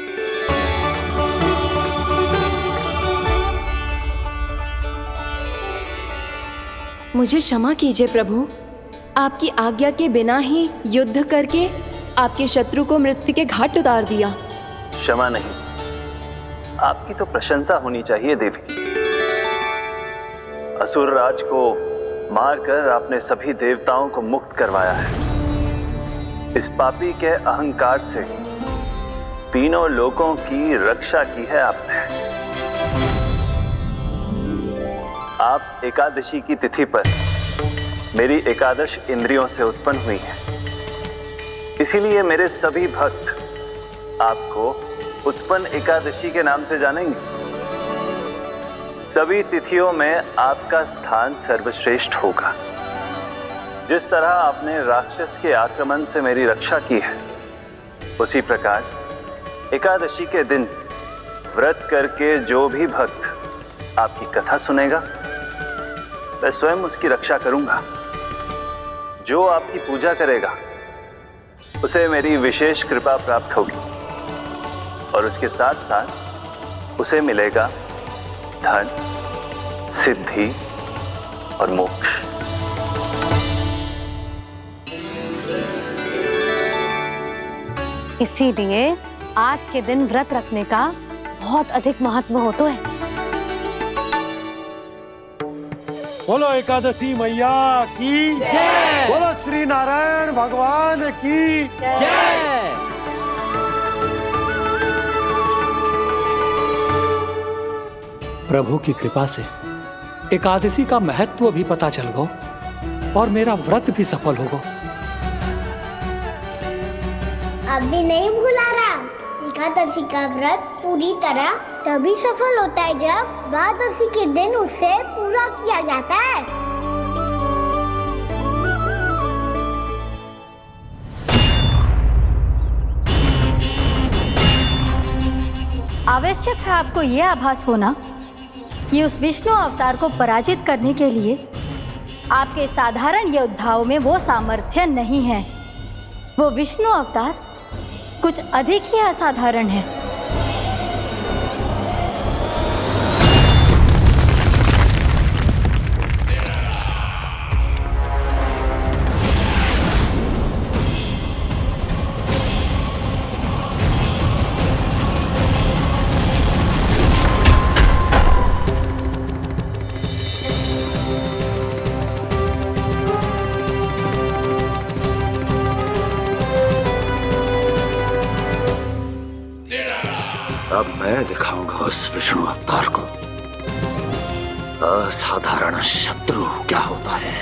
मुझे क्षमा कीजिए प्रभु, आपकी आज्ञा के बिना ही युद्ध करके आपके शत्रु को मृत्यु के घाट उतार दिया। क्षमा नहीं, आपकी तो प्रशंसा होनी चाहिए देवी। असुर राज को मारकर आपने सभी देवताओं को मुक्त करवाया है। इस पापी के अहंकार से तीनों लोकों की रक्षा की है आपने। आप एकादशी की तिथि पर मेरी एकादश इंद्रियों से उत्पन्न हुई हैं। इसीलिए मेरे सभी भक्त आपको उत्पन्न एकादशी के नाम से जानेंगे। सभी तिथियों में आपका स्थान सर्वश्रेष्ठ होगा। जिस तरह आपने राक्षस के आक्रमण से मेरी रक्षा की है, उसी प्रकार एकादशी के दिन व्रत करके जो भी भक्त आपकी कथा सुनेगा, मैं स्वयं उसकी रक्षा करूंगा। जो आपकी पूजा करेगा उसे मेरी विशेष कृपा प्राप्त होगी और उसके साथ साथ उसे मिलेगा धन, सिद्धि और मोक्ष। इसीलिए आज के दिन व्रत रखने का बहुत अधिक महत्व होता है। बोलो एकादशी मैया की जय। बोलो श्री नारायण भगवान की जय। प्रभु की कृपा से एकादशी का महत्व भी पता चल गो और मेरा व्रत भी सफल हो गो। अभी नहीं भूला राम, एकादशी का व्रत पूरी तरह तभी सफल होता है जब द्वादशी के दिन उसे पूरा किया जाता है। आवश्यक है आपको यह आभास होना कि उस विष्णु अवतार को पराजित करने के लिए आपके साधारण योद्धाओं में वो सामर्थ्य नहीं है। वो विष्णु अवतार कुछ अधिक ही असाधारण है। अब मैं दिखाऊंगा उस विष्णु अवतार को असाधारण शत्रु क्या होता है।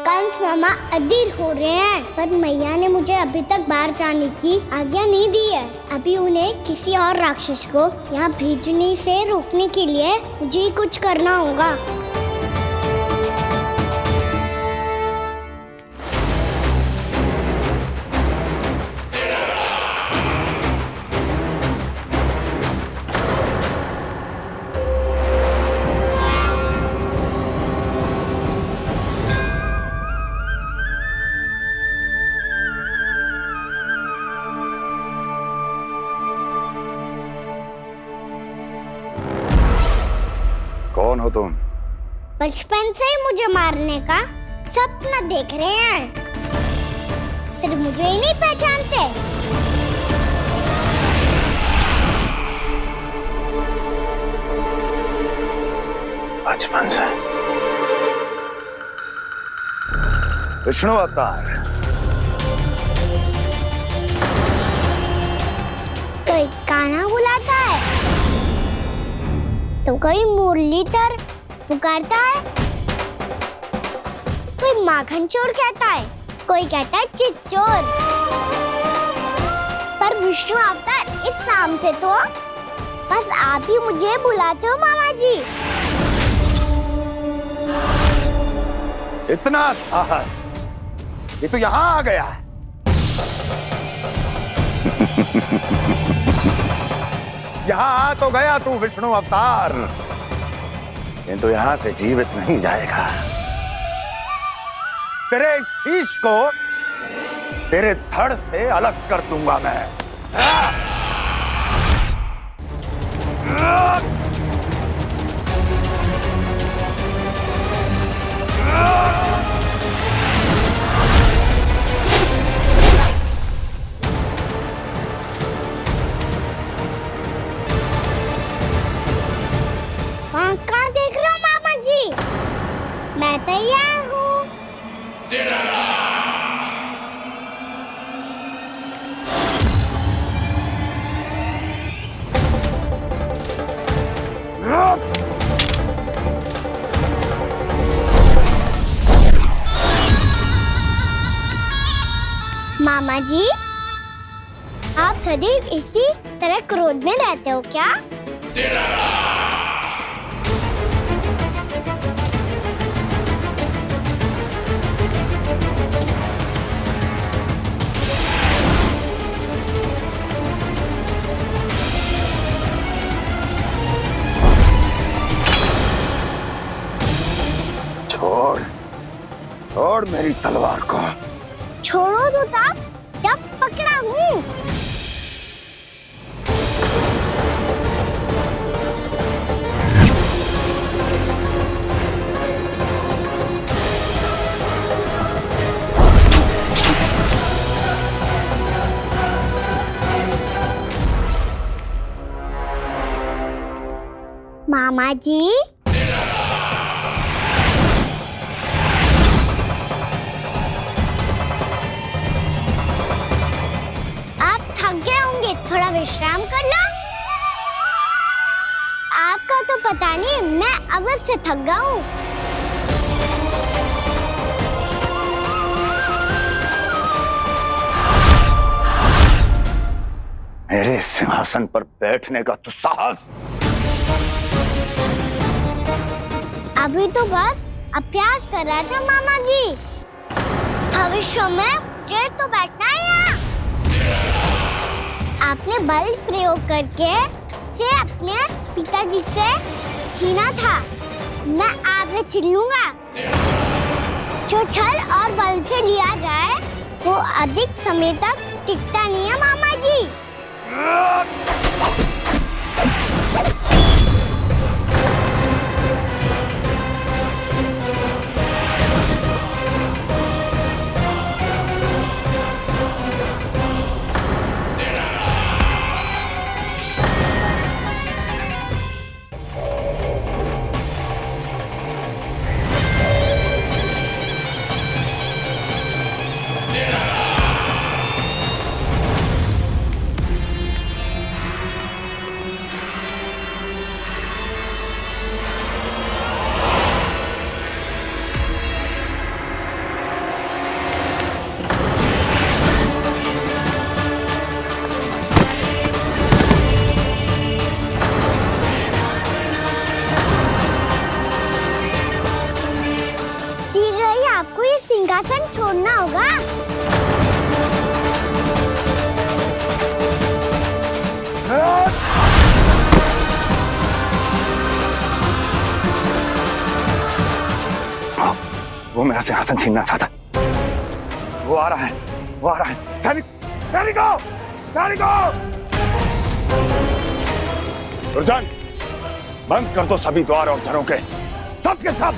कंस मामा अधीर हो रहे हैं, पर मैया ने मुझे अभी तक बाहर जाने की आज्ञा नहीं दी है। अभी उन्हें किसी और राक्षस को यहाँ भेजने से रोकने के लिए मुझे ही कुछ करना होगा। कौन हो तुम? बचपन से ही मुझे मारने का सपना देख रहे हैं, फिर मुझे ही नहीं पहचानते। बचपन से विष्णु अवतार। कोई कान्हा बुलाता है तो कोई मुरलीधर पुकारता है, कोई माखन चोर कहता है, कोई कहता है चिच्चोर। पर विष्णु अवतार इस नाम से तो बस आप ही मुझे बुलाते हो मामा जी। इतना साहस, ये तो यहाँ आ गया है। यहाँ आ तो गया तू विष्णु अवतार, किंतु यहाँ से जीवित नहीं जाएगा। तेरे इस शीश को तेरे धड़ से अलग कर दूंगा मैं। कहाँ देख रहे हो मामा जी? मैं तैयार हूँ। मामा जी, आप सदैव इसी तरह क्रोध में रहते हो क्या? छोड़, छोड़ मेरी तलवार को। छोड़ो तो तब जब पकड़ा हूँ। मामा जी, थोड़ा विश्राम कर लो। आपका तो पता नहीं, मैं अवश्य थक गया हूँ। मेरे सिंहासन पर बैठने का तू साहस? अभी तो बस अभ्यास कर रहा था मामा जी। भविष्य में मुझे तो बैठना है यहाँ। आपने बल प्रयोग करके से अपने पिताजी से छीना था, मैं आपसे छीन लूंगा। जो छल और बल से लिया जाए वो अधिक समय तक टिकता नहीं है मामा जी। सिंहासन छोड़ना होगा। वो मेरा सिंहासन छीनना चाहता है। वो आ रहा है, वो आ रहा है। सैनिकों, दुर्जन, बंद कर दो सभी द्वार और घरों के, सब के सब।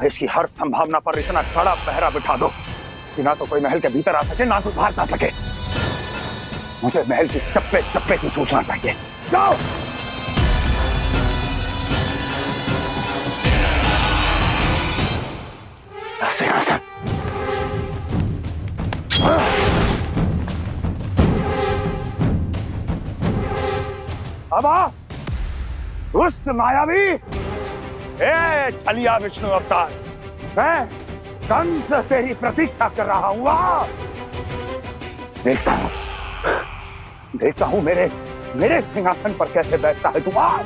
इसकी हर संभावना पर इतना कड़ा पहरा बिठा दो कि ना तो कोई महल के भीतर आ सके, ना कोई बाहर जा सके। मुझे महल की चप्पे चप्पे की सूचना चाहिए। जाओ। सिंहासन अब आ, दुष्ट मायावी, ए छलिया विष्णु अवतार, मैं कंस तेरी प्रतीक्षा कर रहा हूं। आ, देखता हूं मेरे सिंहासन पर कैसे बैठता है तू। आ,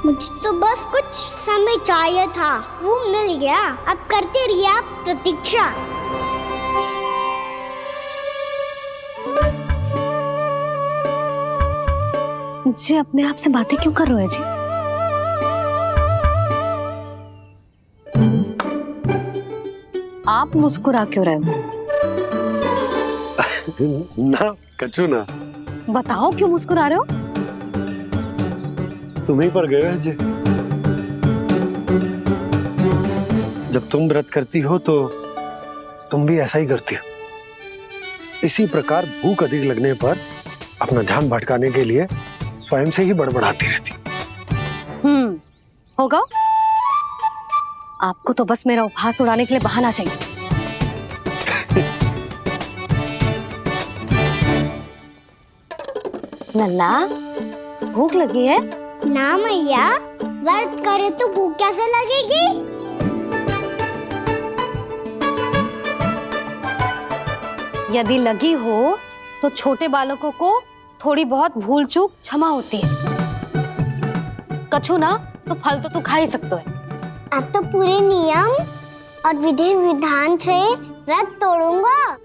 मुझे तो बस कुछ समय चाहिए था, वो मिल गया। अब करते रहिए आप प्रतीक्षा। जी अपने आप से बातें क्यों कर रहे हो जी? आप मुस्कुरा क्यों रहे हो? ना कछु ना। बताओ क्यों मुस्कुरा रहे हो? तुम्हीं पर गए हैं जी। जब तुम व्रत करती हो तो तुम भी ऐसा ही करती हो। इसी प्रकार भूख अधिक लगने पर अपना ध्यान भटकाने के लिए स्वयं से ही बड़बड़ाती रहती। होगा। आपको तो बस मेरा उपहास उड़ाने के लिए बहाना चाहिए। लल्ला, भूख लगी है? ना मैया, व्रत करे तो भूख कैसे लगेगी? यदि लगी हो तो छोटे बालकों को थोड़ी बहुत भूल चूक क्षमा होती है। कछु ना तो फल तो तू खा ही सकते है। अब तो पूरे नियम और विधि विधान से व्रत तोड़ूंगा।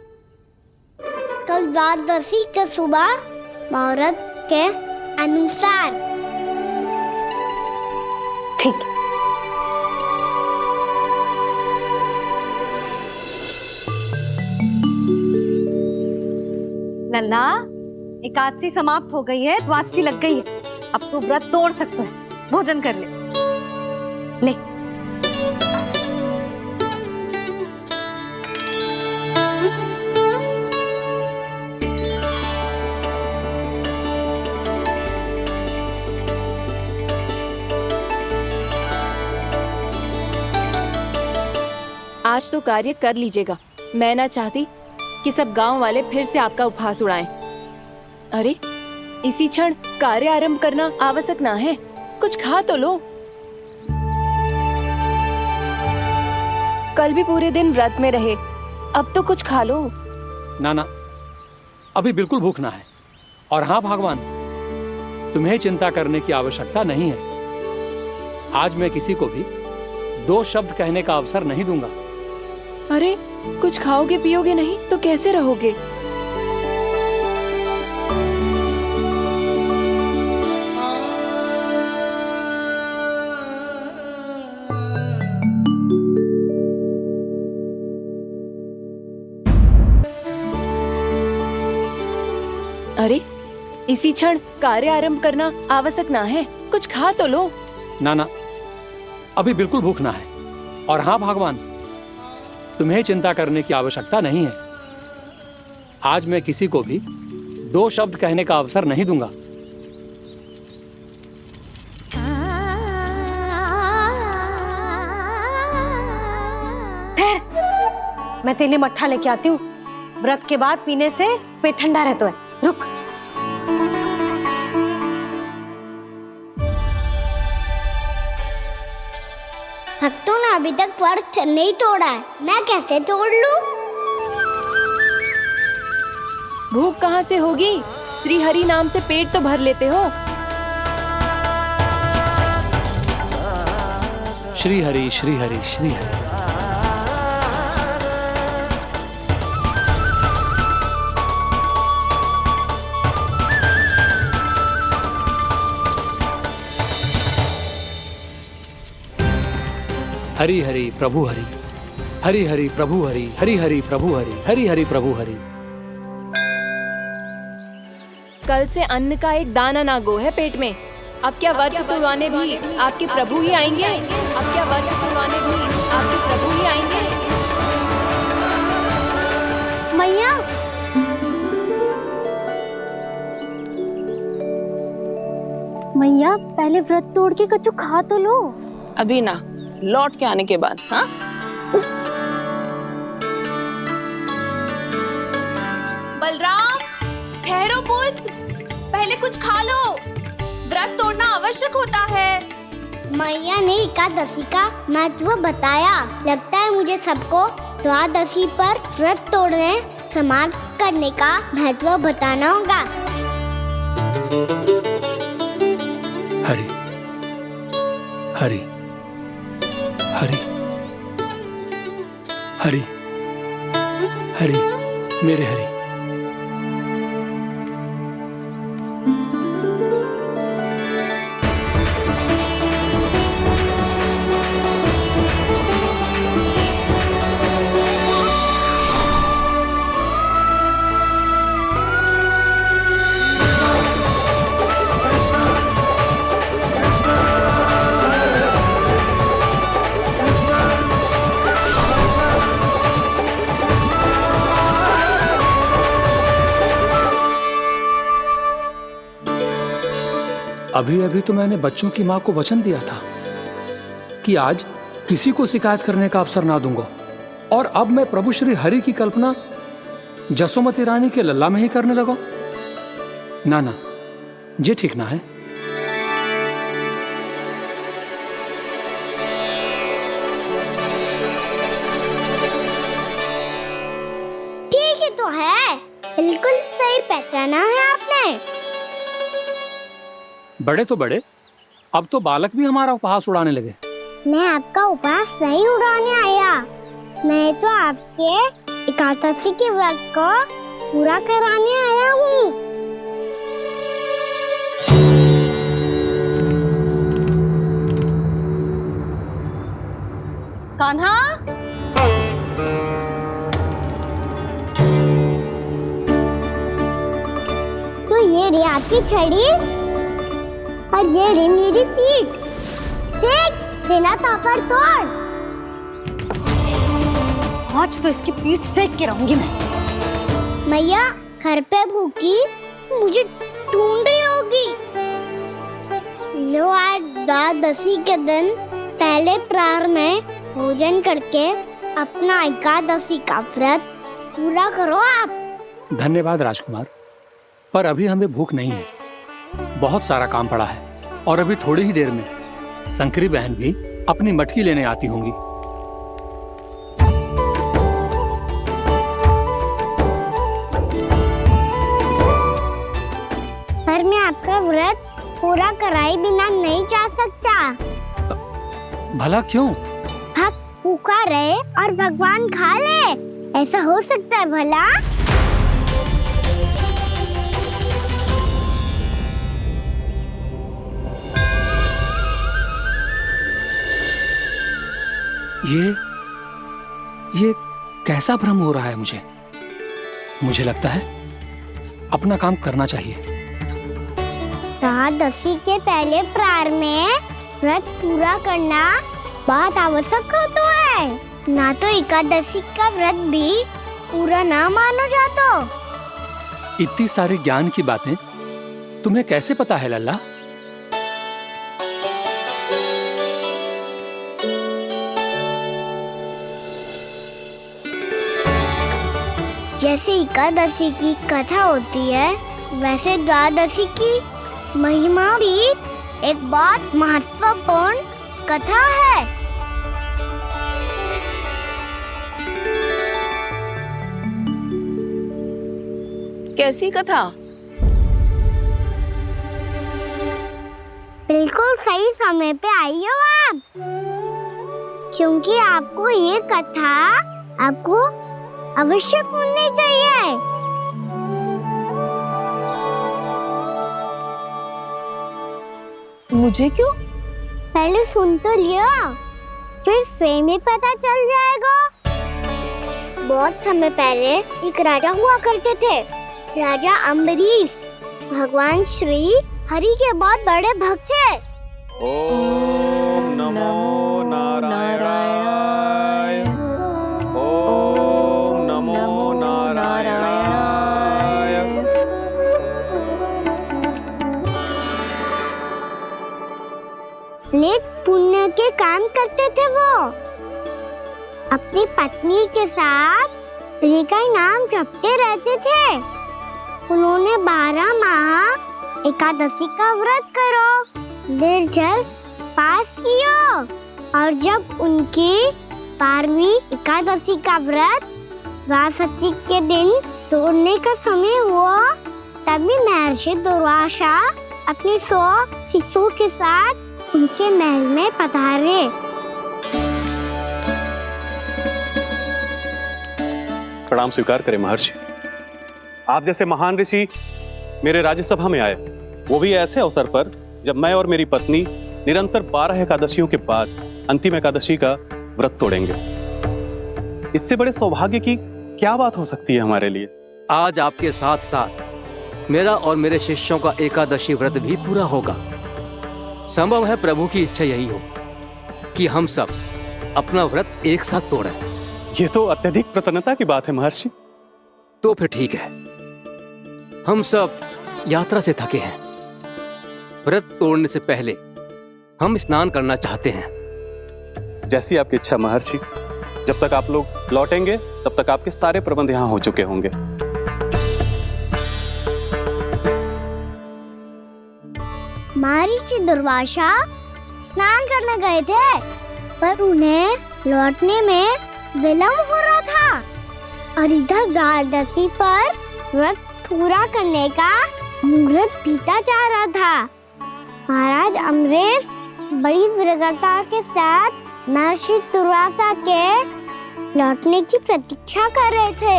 कल द्वादशी के सुबह मुहूर्त के अनुसार। ठीक। लल्ला, एकादशी समाप्त हो गई है, द्वादशी लग गई है। अब तू व्रत तोड़ सकता है। भोजन कर ले। ले। आज तो कार्य कर लीजिएगा। मैं ना चाहती कि सब गांव वाले फिर से आपका उपहास उड़ाएं। अरे, इसी क्षण कार्य आरंभ करना आवश्यक ना है। कुछ खा तो लो। कल भी पूरे दिन व्रत में रहे, अब तो कुछ खा लो। ना ना, अभी बिल्कुल भूख ना है। और हाँ भगवान, तुम्हें चिंता करने की आवश्यकता नहीं है। आज मैं किसी को भी 2 शब्द कहने का अवसर नहीं दूंगा। अरे, कुछ खाओगे पियोगे नहीं तो कैसे रहोगे? अरे, इसी क्षण कार्य आरंभ करना आवश्यक ना है। कुछ खा तो लो। ना ना, अभी बिल्कुल भूख ना है। और हाँ भगवान, तुम्हें चिंता करने की आवश्यकता नहीं है। आज मैं किसी को भी 2 शब्द कहने का अवसर नहीं दूंगा। मैं तेरे लिए मट्ठा लेके आती हूँ। व्रत के बाद पीने से पेट ठंडा रहता है। रुक। भक्तों ने अभी तक व्रत नहीं तोड़ा है, मैं कैसे तोड़ लूं? भूख कहाँ से होगी? श्री हरि नाम से पेट तो भर लेते हो। श्री हरि श्री हरि श्री हरि। हरि हरि प्रभु हरि, हरि हरि प्रभु हरि, हरि हरि प्रभु हरि, हरि हरि प्रभु हरि। कल से अन्न का एक दाना ना गो है पेट में। अब क्या व्रत तुड़वाने भी आपके प्रभु ही आएंगे? अब क्या व्रत तुड़वाने भी आपके प्रभु ही आएंगे? मैया, मैया पहले व्रत तोड़ के कच्चू खा तो लो। अभी ना, लौट के आने के बाद। हाँ, बलराम ठहरो पुत्र, पहले कुछ खा लो, व्रत तोड़ना आवश्यक होता है। मैया ने एकादशी का महत्व बताया। लगता है मुझे सबको द्वादशी पर व्रत तोड़ने समाप्त करने का महत्व बताना होगा। हरि हरि हरि हरि हरि मेरे हरि। अभी अभी तो मैंने बच्चों की मां को वचन दिया था कि आज किसी को शिकायत करने का अवसर ना दूंगा, और अब मैं प्रभु श्री हरि की कल्पना जसोमती रानी के लल्ला में ही करने लगा। ना ना, ये ठीक ना है। ठीक है तो है, बिल्कुल सही पहचाना है आपने। बड़े तो बड़े, अब तो बालक भी हमारा उपहास उड़ाने लगे। मैं आपका उपहास नहीं उड़ाने आया, मैं तो आपके एकादशी के व्रत को पूरा कराने आया हूँ। कान्हा, तो ये रे आपकी छड़ी और ये रे मेरी पीठ। सेक बिना ताकत तोड़। आज तो इसकी पीठ सेक के रहूंगी मैं। मैया घर पे भूखी मुझे ढूंढ रही होगी। लो, आज द्वादशी के दिन पहले प्रहर में भोजन करके अपना एकादशी का व्रत पूरा करो आप। धन्यवाद राजकुमार, पर अभी हमें भूख नहीं है। बहुत सारा काम पड़ा है, और अभी थोड़ी ही देर में शंकरी बहन भी अपनी मटकी लेने आती होंगी। पर मैं आपका व्रत पूरा कराए बिना नहीं जा सकता। भला क्यों? भक्त भूखा रहे और भगवान खा ले, ऐसा हो सकता है भला? ये कैसा भ्रम हो रहा है मुझे लगता है अपना काम करना चाहिए। द्वादशी के पहले प्रहर में व्रत पूरा करना बहुत आवश्यक होता है, ना तो एकादशी का व्रत भी पूरा ना मानो जातो। इतनी सारी ज्ञान की बातें तुम्हें कैसे पता है लल्ला? जैसे एकादशी की कथा होती है, वैसे द्वादशी की महिमा भी एक बहुत महत्वपूर्ण कथा है। कैसी कथा? बिल्कुल सही समय पे आई हो आप। क्योंकि आपको ये कथा आपको अवश्य सुननी चाहिए। मुझे क्यों? पहले सुन तो लियो, फिर स्वयं ही पता चल जाएगा। बहुत समय पहले एक राजा हुआ करते थे, राजा अम्बरीश। भगवान श्री हरि के बहुत बड़े भक्त थे। ओम नमो नारायणाय। ओम नमो नारायणाय। नेक पुण्य के काम करते थे वो। अपनी पत्नी के साथ हरि का नाम जपते रहते थे। उन्होंने 12 माह एकादशी का व्रत करो निर्जल पास किया, और जब उनकी 12वीं एकादशी का व्रत द्वादशी के दिन तोड़ने का समय हुआ, तभी महर्षि दुर्वासा अपनी 100 शिष्यों के साथ उनके महल में पधारे। प्रणाम स्वीकार करें महर्षि। आप जैसे महान ऋषि मेरे राज्यसभा में आए, वो भी ऐसे अवसर पर जब मैं और मेरी पत्नी निरंतर 12 एकादशियों के बाद अंतिम एकादशी का व्रत तोड़ेंगे। इससे बड़े सौभाग्य की क्या बात हो सकती है हमारे लिए। आज आपके साथ साथ मेरा और मेरे शिष्यों का एकादशी व्रत भी पूरा होगा। संभव है प्रभु की इच्छा यही हो कि हम सब अपना व्रत एक साथ तोड़ें। ये तो अत्यधिक प्रसन्नता की बात है महर्षि। तो फिर ठीक है, हम सब यात्रा से थके हैं। व्रत तोड़ने से पहले हम स्नान करना चाहते हैं। जैसी आपकी इच्छा महर्षि। जब तक आप लोग लौटेंगे तब तक आपके सारे प्रबंध यहाँ हो चुके होंगे। महर्षि दुर्वासा स्नान करने गए थे, पर उन्हें लौटने में विलंब हो रहा था, और इधर द्वादशी पर व्रत पूरा करने का मुहूर्त बीता जा रहा था। महाराज अम्बरीश बड़ी विरगता के साथ महर्षि दुर्वासा के लौटने की प्रतीक्षा कर रहे थे।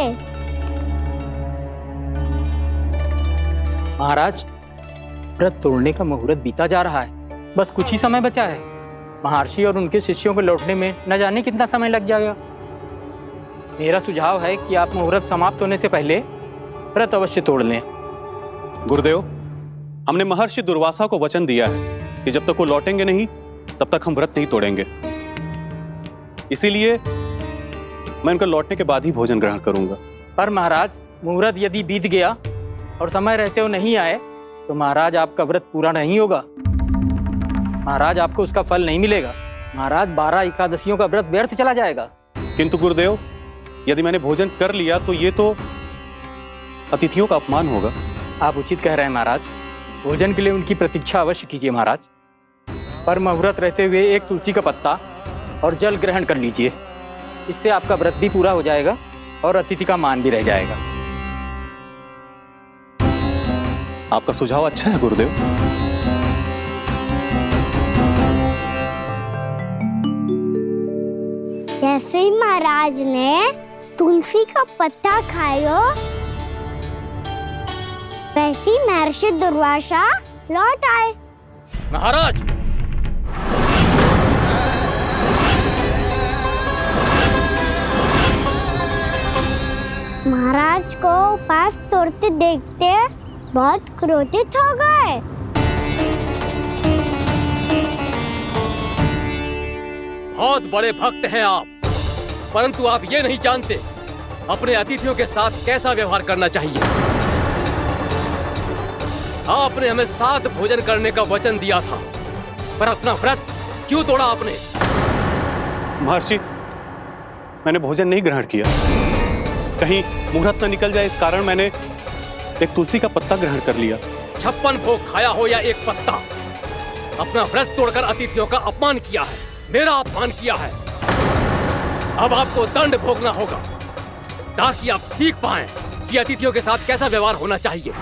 महाराज, व्रत तोड़ने का मुहूर्त बीता जा रहा है, बस कुछ ही समय बचा है। महर्षि और उनके शिष्यों को लौटने में न जाने कितना समय लग जाएगा। मेरा सुझाव है कि आप मुहूर्त समाप्त होने से पहले व्रत अवश्य तोड़ लें। गुरुदेव, हमने महर्षि दुर्वासा को वचन दिया है कि जब तक वो लौटेंगे नहीं तब तक हम व्रत नहीं तोड़ेंगे। इसीलिए मैं उनके लौटने के बाद ही भोजन ग्रहण करूंगा। पर महाराज, मुहूर्त यदि बीत गया और समय रहते हो नहीं आए तो महाराज आपका व्रत पूरा नहीं होगा। महाराज, आपको उसका फल नहीं मिलेगा। महाराज, 12 एकादशियों का व्रत व्यर्थ चला जाएगा। किंतु गुरुदेव, यदि मैंने भोजन कर लिया तो ये तो अतिथियों का अपमान होगा। आप उचित कह रहे हैं महाराज। भोजन के लिए उनकी प्रतीक्षा अवश्य कीजिए महाराज, पर मुहूर्त रहते हुए एक तुलसी का पत्ता और जल ग्रहण कर लीजिए। इससे आपका व्रत भी पूरा हो जाएगा और अतिथि का मान भी रह जाएगा। आपका सुझाव अच्छा है गुरुदेव। जैसे ही महाराज ने तुलसी का पत्ता खाया, वैसे ही महर्षि दुर्वासा लौट आए। महाराज, महाराज को उपास तोड़ते देखते बहुत क्रोधित हो गए। बहुत बड़े भक्त हैं आप, परंतु आप ये नहीं जानते अपने अतिथियों के साथ कैसा व्यवहार करना चाहिए। आपने हमें साथ भोजन करने का वचन दिया था, पर अपना व्रत क्यों तोड़ा आपने? महर्षि, मैंने भोजन नहीं ग्रहण किया। कहीं मुहूर्त न निकल जाए इस कारण मैंने एक तुलसी का पत्ता ग्रहण कर लिया। 56 भोग खाया हो या एक पत्ता, अपना व्रत तोड़कर अतिथियों का अपमान किया है, मेरा अपमान किया है। अब आपको दंड भोगना होगा ताकि आप सीख पाएं कि अतिथियों के साथ कैसा व्यवहार होना चाहिए।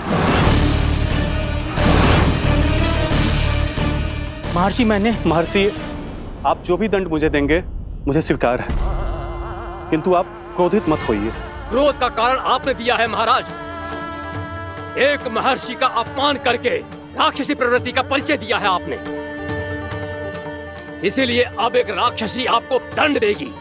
महर्षि, आप जो भी दंड मुझे देंगे मुझे स्वीकार है, किंतु आप क्रोधित मत होइए। क्रोध का कारण आपने दिया है महाराज। एक महर्षि का अपमान करके राक्षसी प्रवृत्ति का परिचय दिया है आपने, इसीलिए अब एक राक्षसी आपको दंड देगी।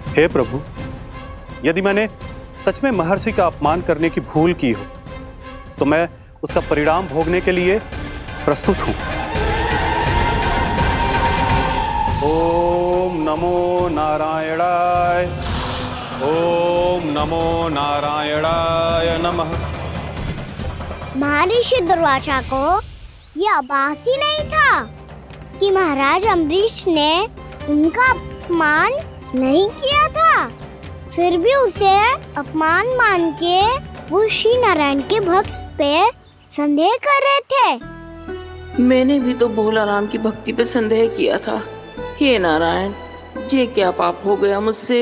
हे प्रभु, यदि मैंने सच में महर्षि का अपमान करने की भूल की हो तो मैं उसका परिणाम भोगने के लिए प्रस्तुत हूं। ओम नमो नारायणाय, ओम नमो नारायणाय नमः। महर्षि दुर्वासा को यह आभास ही नहीं था कि महाराज अम्बरीश ने उनका अपमान नहीं किया था, फिर भी उसे अपमान मान के वो श्री नारायण के भक्त पे संदेह कर रहे थे। मैंने भी तो भोला राम की भक्ति पे संदेह किया था। हे नारायण, ये क्या पाप हो गया मुझसे?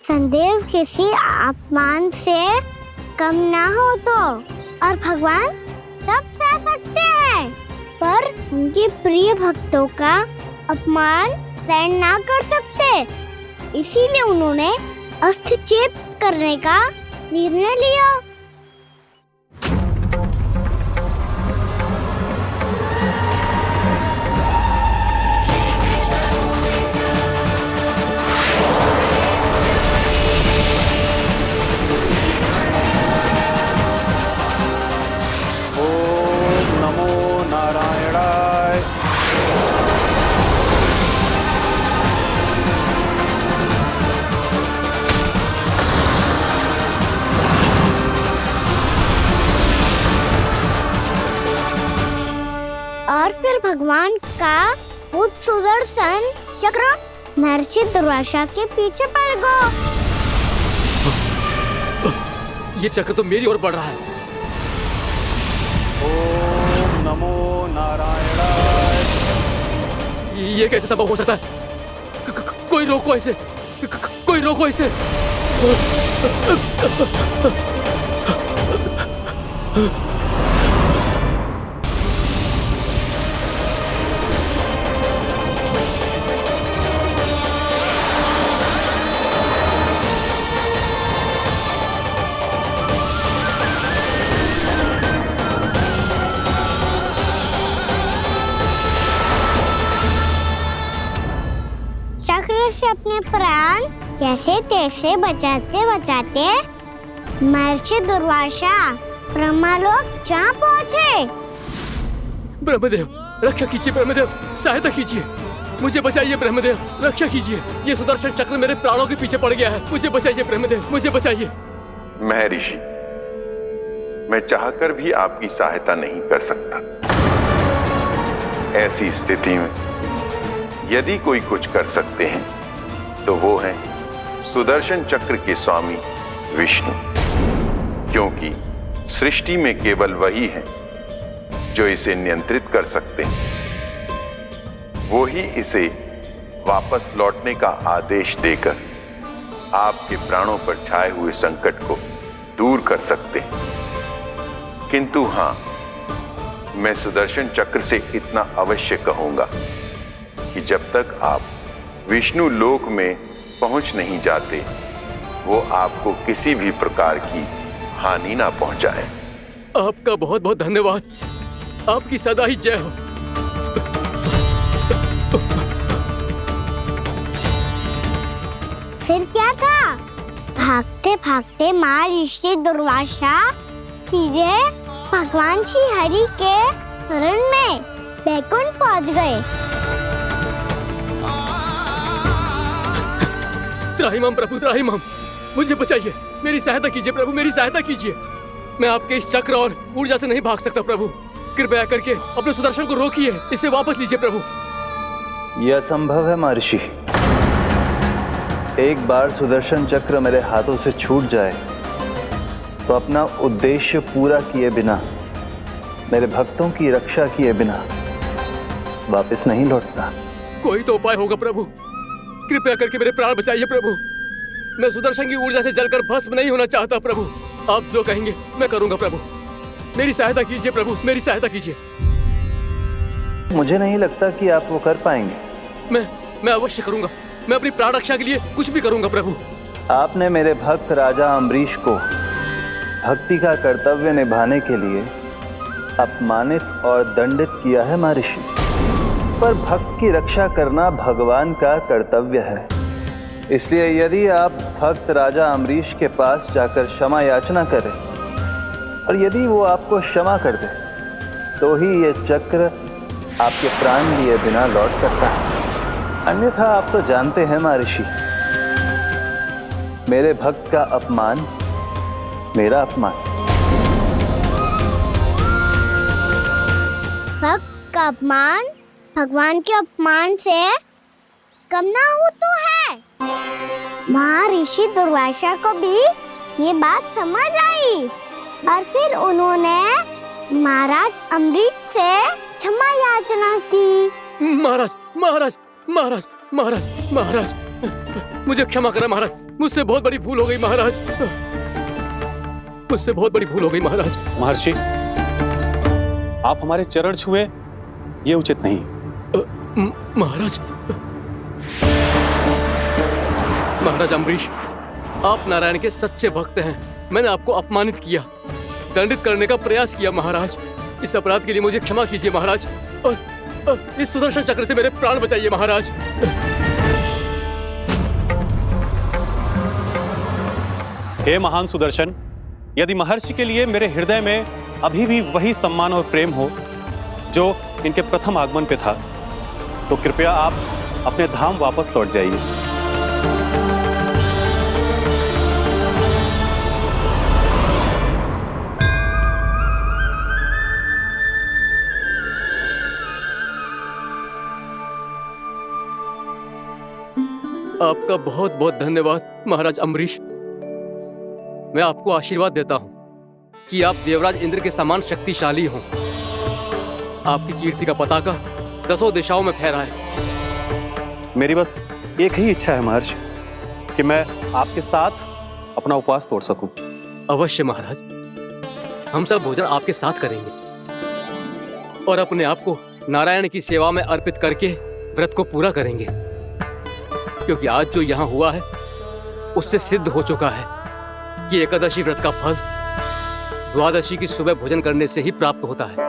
संदेह किसी अपमान से कम ना हो तो, और भगवान सब सह सकते हैं, पर उनके प्रिय भक्तों का अपमान सहन ना कर सकते, इसीलिए उन्होंने अस्थिचेप करने का निर्णय लिया। ओम नमो नारायणाय। और फिर भगवान का वो सुदर्शन चक्र महर्षि दुर्वासा के पीछे पड़ गया। ये चक्र तो मेरी ओर बढ़ रहा है। ओम नमो नारायणाय। ये कैसे संभव हो सकता है? कोई रोको इसे, कोई रोको इसे। चक्र से अपने प्राण कैसे तैसे बचाते बचाते महर्षि दुर्वासा ब्रह्मलोक जा पहुँचे। ब्रह्मदेव, रक्षा कीजिए ब्रह्मदेव, सहायता कीजिए, मुझे बचाइए ब्रह्मदेव, रक्षा कीजिए। ये सुदर्शन चक्र मेरे प्राणों के पीछे पड़ गया है, मुझे बचाइए ब्रह्मदेव, मुझे बचाइए। महर्षि, मैं चाहकर भी आपकी सहायता नहीं कर सकता। ऐसी स्थिति में यदि कोई कुछ कर सकते हैं तो वो है सुदर्शन चक्र के स्वामी विष्णु, क्योंकि सृष्टि में केवल वही है जो इसे नियंत्रित कर सकते हैं। वो ही इसे वापस लौटने का आदेश देकर आपके प्राणों पर छाए हुए संकट को दूर कर सकते हैं। किंतु हां, मैं सुदर्शन चक्र से इतना अवश्य कहूंगा कि जब तक आप विष्णु लोक में पहुंच नहीं जाते, वो आपको किसी भी प्रकार की हानि ना पहुंचाए। आपका बहुत बहुत धन्यवाद, आपकी सदा ही जय हो। फिर क्या था? भागते भागते महर्षि दुर्वासा सीधे भगवान श्री हरि के शरण में बैकुंठ पहुंच गए। त्राहिमाम प्रभु, त्राहिमाम, मुझे बचाइए, मेरी सहायता कीजिए प्रभु, मेरी सहायता कीजिए। मैं आपके इस चक्र और ऊर्जा से नहीं भाग सकता प्रभु, कृपया करके अपने सुदर्शन को रोकिए, इसे वापस लीजिए प्रभु। यह असंभव है महर्षि। एक बार सुदर्शन चक्र मेरे हाथों से छूट जाए तो अपना उद्देश्य पूरा किए बिना, मेरे भक्तों की रक्षा किए बिना वापस नहीं लौटता। कोई तो उपाय होगा प्रभु, कृपया करके मेरे प्राण बचाइए प्रभु। मैं सुदर्शन की ऊर्जा से जलकर भस्म नहीं होना चाहता प्रभु। आप जो कहेंगे मैं करूंगा प्रभु। मेरी सहायता कीजिए प्रभु, मेरी सहायता कीजिए। मुझे नहीं लगता कि आप वो कर पाएंगे। मैं अवश्य करूंगा। मैं अपनी प्राण रक्षा के लिए कुछ भी करूंगा प्रभु। आपने मेरे भक्त राजा अम्बरीश को भक्ति का कर्तव्य निभाने के लिए अपमानित और दंडित किया है महर्षि, पर भक्त की रक्षा करना भगवान का कर्तव्य है। इसलिए यदि आप भक्त राजा अम्बरीश के पास जाकर क्षमा याचना करें और यदि वो आपको क्षमा कर दे तो ही ये चक्र आपके प्राण लिए बिना लौट सकता है। अन्यथा आप तो जानते हैं महर्षि, मेरे भक्त का अपमान मेरा अपमान। भक्त का अपमान भगवान के अपमान से कम ना हो तो है। महर्षि दुर्वासा को भी ये बात समझ आई और फिर उन्होंने महाराज अम्बरीश से क्षमा याचना की। महाराज महाराज महाराज महाराज महाराज मुझे क्षमा करें महाराज, मुझसे बहुत बड़ी भूल हो गई महाराज, मुझसे बहुत बड़ी भूल हो गई महाराज। महर्षि, आप हमारे चरण छुए ये उचित नहीं। महाराज महाराज अम्बरीश, आप नारायण के सच्चे भक्त हैं। मैंने आपको अपमानित किया, दंडित करने का प्रयास किया महाराज। इस अपराध के लिए मुझे क्षमा कीजिए महाराज और इस सुदर्शन चक्र से मेरे प्राण बचाइए महाराज। हे महान सुदर्शन, यदि महर्षि के लिए मेरे हृदय में अभी भी वही सम्मान और प्रेम हो जो इनके प्रथम आगमन पे था, तो कृपया आप अपने धाम वापस लौट जाइए। आपका बहुत बहुत धन्यवाद महाराज अम्बरीश। मैं आपको आशीर्वाद देता हूं कि आप देवराज इंद्र के समान शक्तिशाली हों। आपकी कीर्ति का पताका 10 दिशाओं में फहराए। मेरी बस एक ही इच्छा है महर्षि कि मैं आपके साथ अपना उपवास तोड़ सकूं। अवश्य महाराज, हम सब भोजन आपके साथ करेंगे और अपने आप को नारायण की सेवा में अर्पित करके व्रत को पूरा करेंगे, क्योंकि आज जो यहाँ हुआ है उससे सिद्ध हो चुका है कि एकादशी व्रत का फल द्वादशी की सुबह भोजन करने से ही प्राप्त होता है।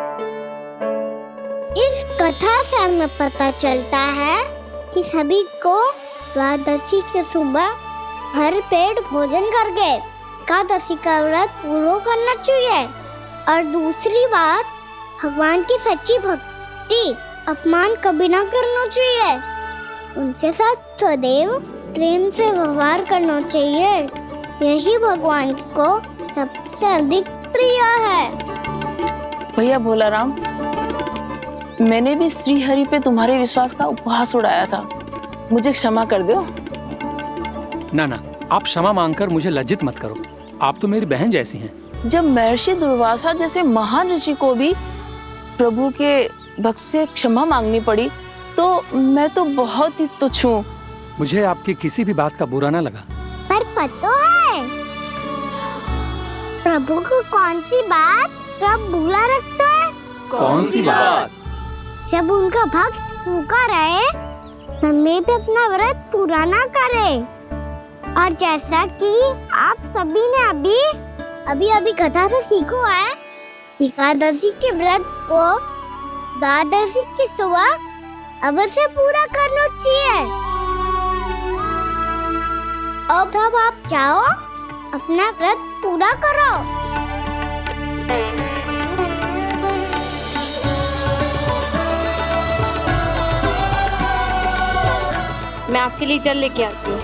इस कथा से हमें पता चलता है कि सभी को द्वादशी के सुबह भर पेट भोजन करके एकादशी का व्रत पूरा करना चाहिए। और दूसरी बात, भगवान की सच्ची भक्ति अपमान कभी ना करना चाहिए। उनके साथ सदैव प्रेम से व्यवहार करना चाहिए। यही भगवान को सबसे अधिक प्रिय है। भैया भोलाराम, मैंने भी श्री हरि पे तुम्हारे विश्वास का उपहास उड़ाया था, मुझे क्षमा कर दो। ना ना, आप क्षमा मांगकर मुझे लज्जित मत करो। आप तो मेरी बहन जैसी हैं। जब महर्षि दुर्वासा जैसे महान ऋषि को भी प्रभु के भक्त से क्षमा मांगनी पड़ी तो मैं तो बहुत ही तुच्छ हूँ। मुझे आपकी किसी भी बात का बुरा ना लगा। पर पता है प्रभु को कौन सी बात कब बुरा रखता है? कौन सी बात? जब उनका भक्त भूखा रहे, हमें भी अपना व्रत पूरा ना करे। और जैसा कि आप सभी ने अभी कथा से सीखो है, एकादशी के व्रत को द्वादशी की सुबह अवश्य पूरा करना चाहिए। अब आप जाओ, अपना व्रत पूरा करो। मैं आपके लिए जल लेके आती हूँ।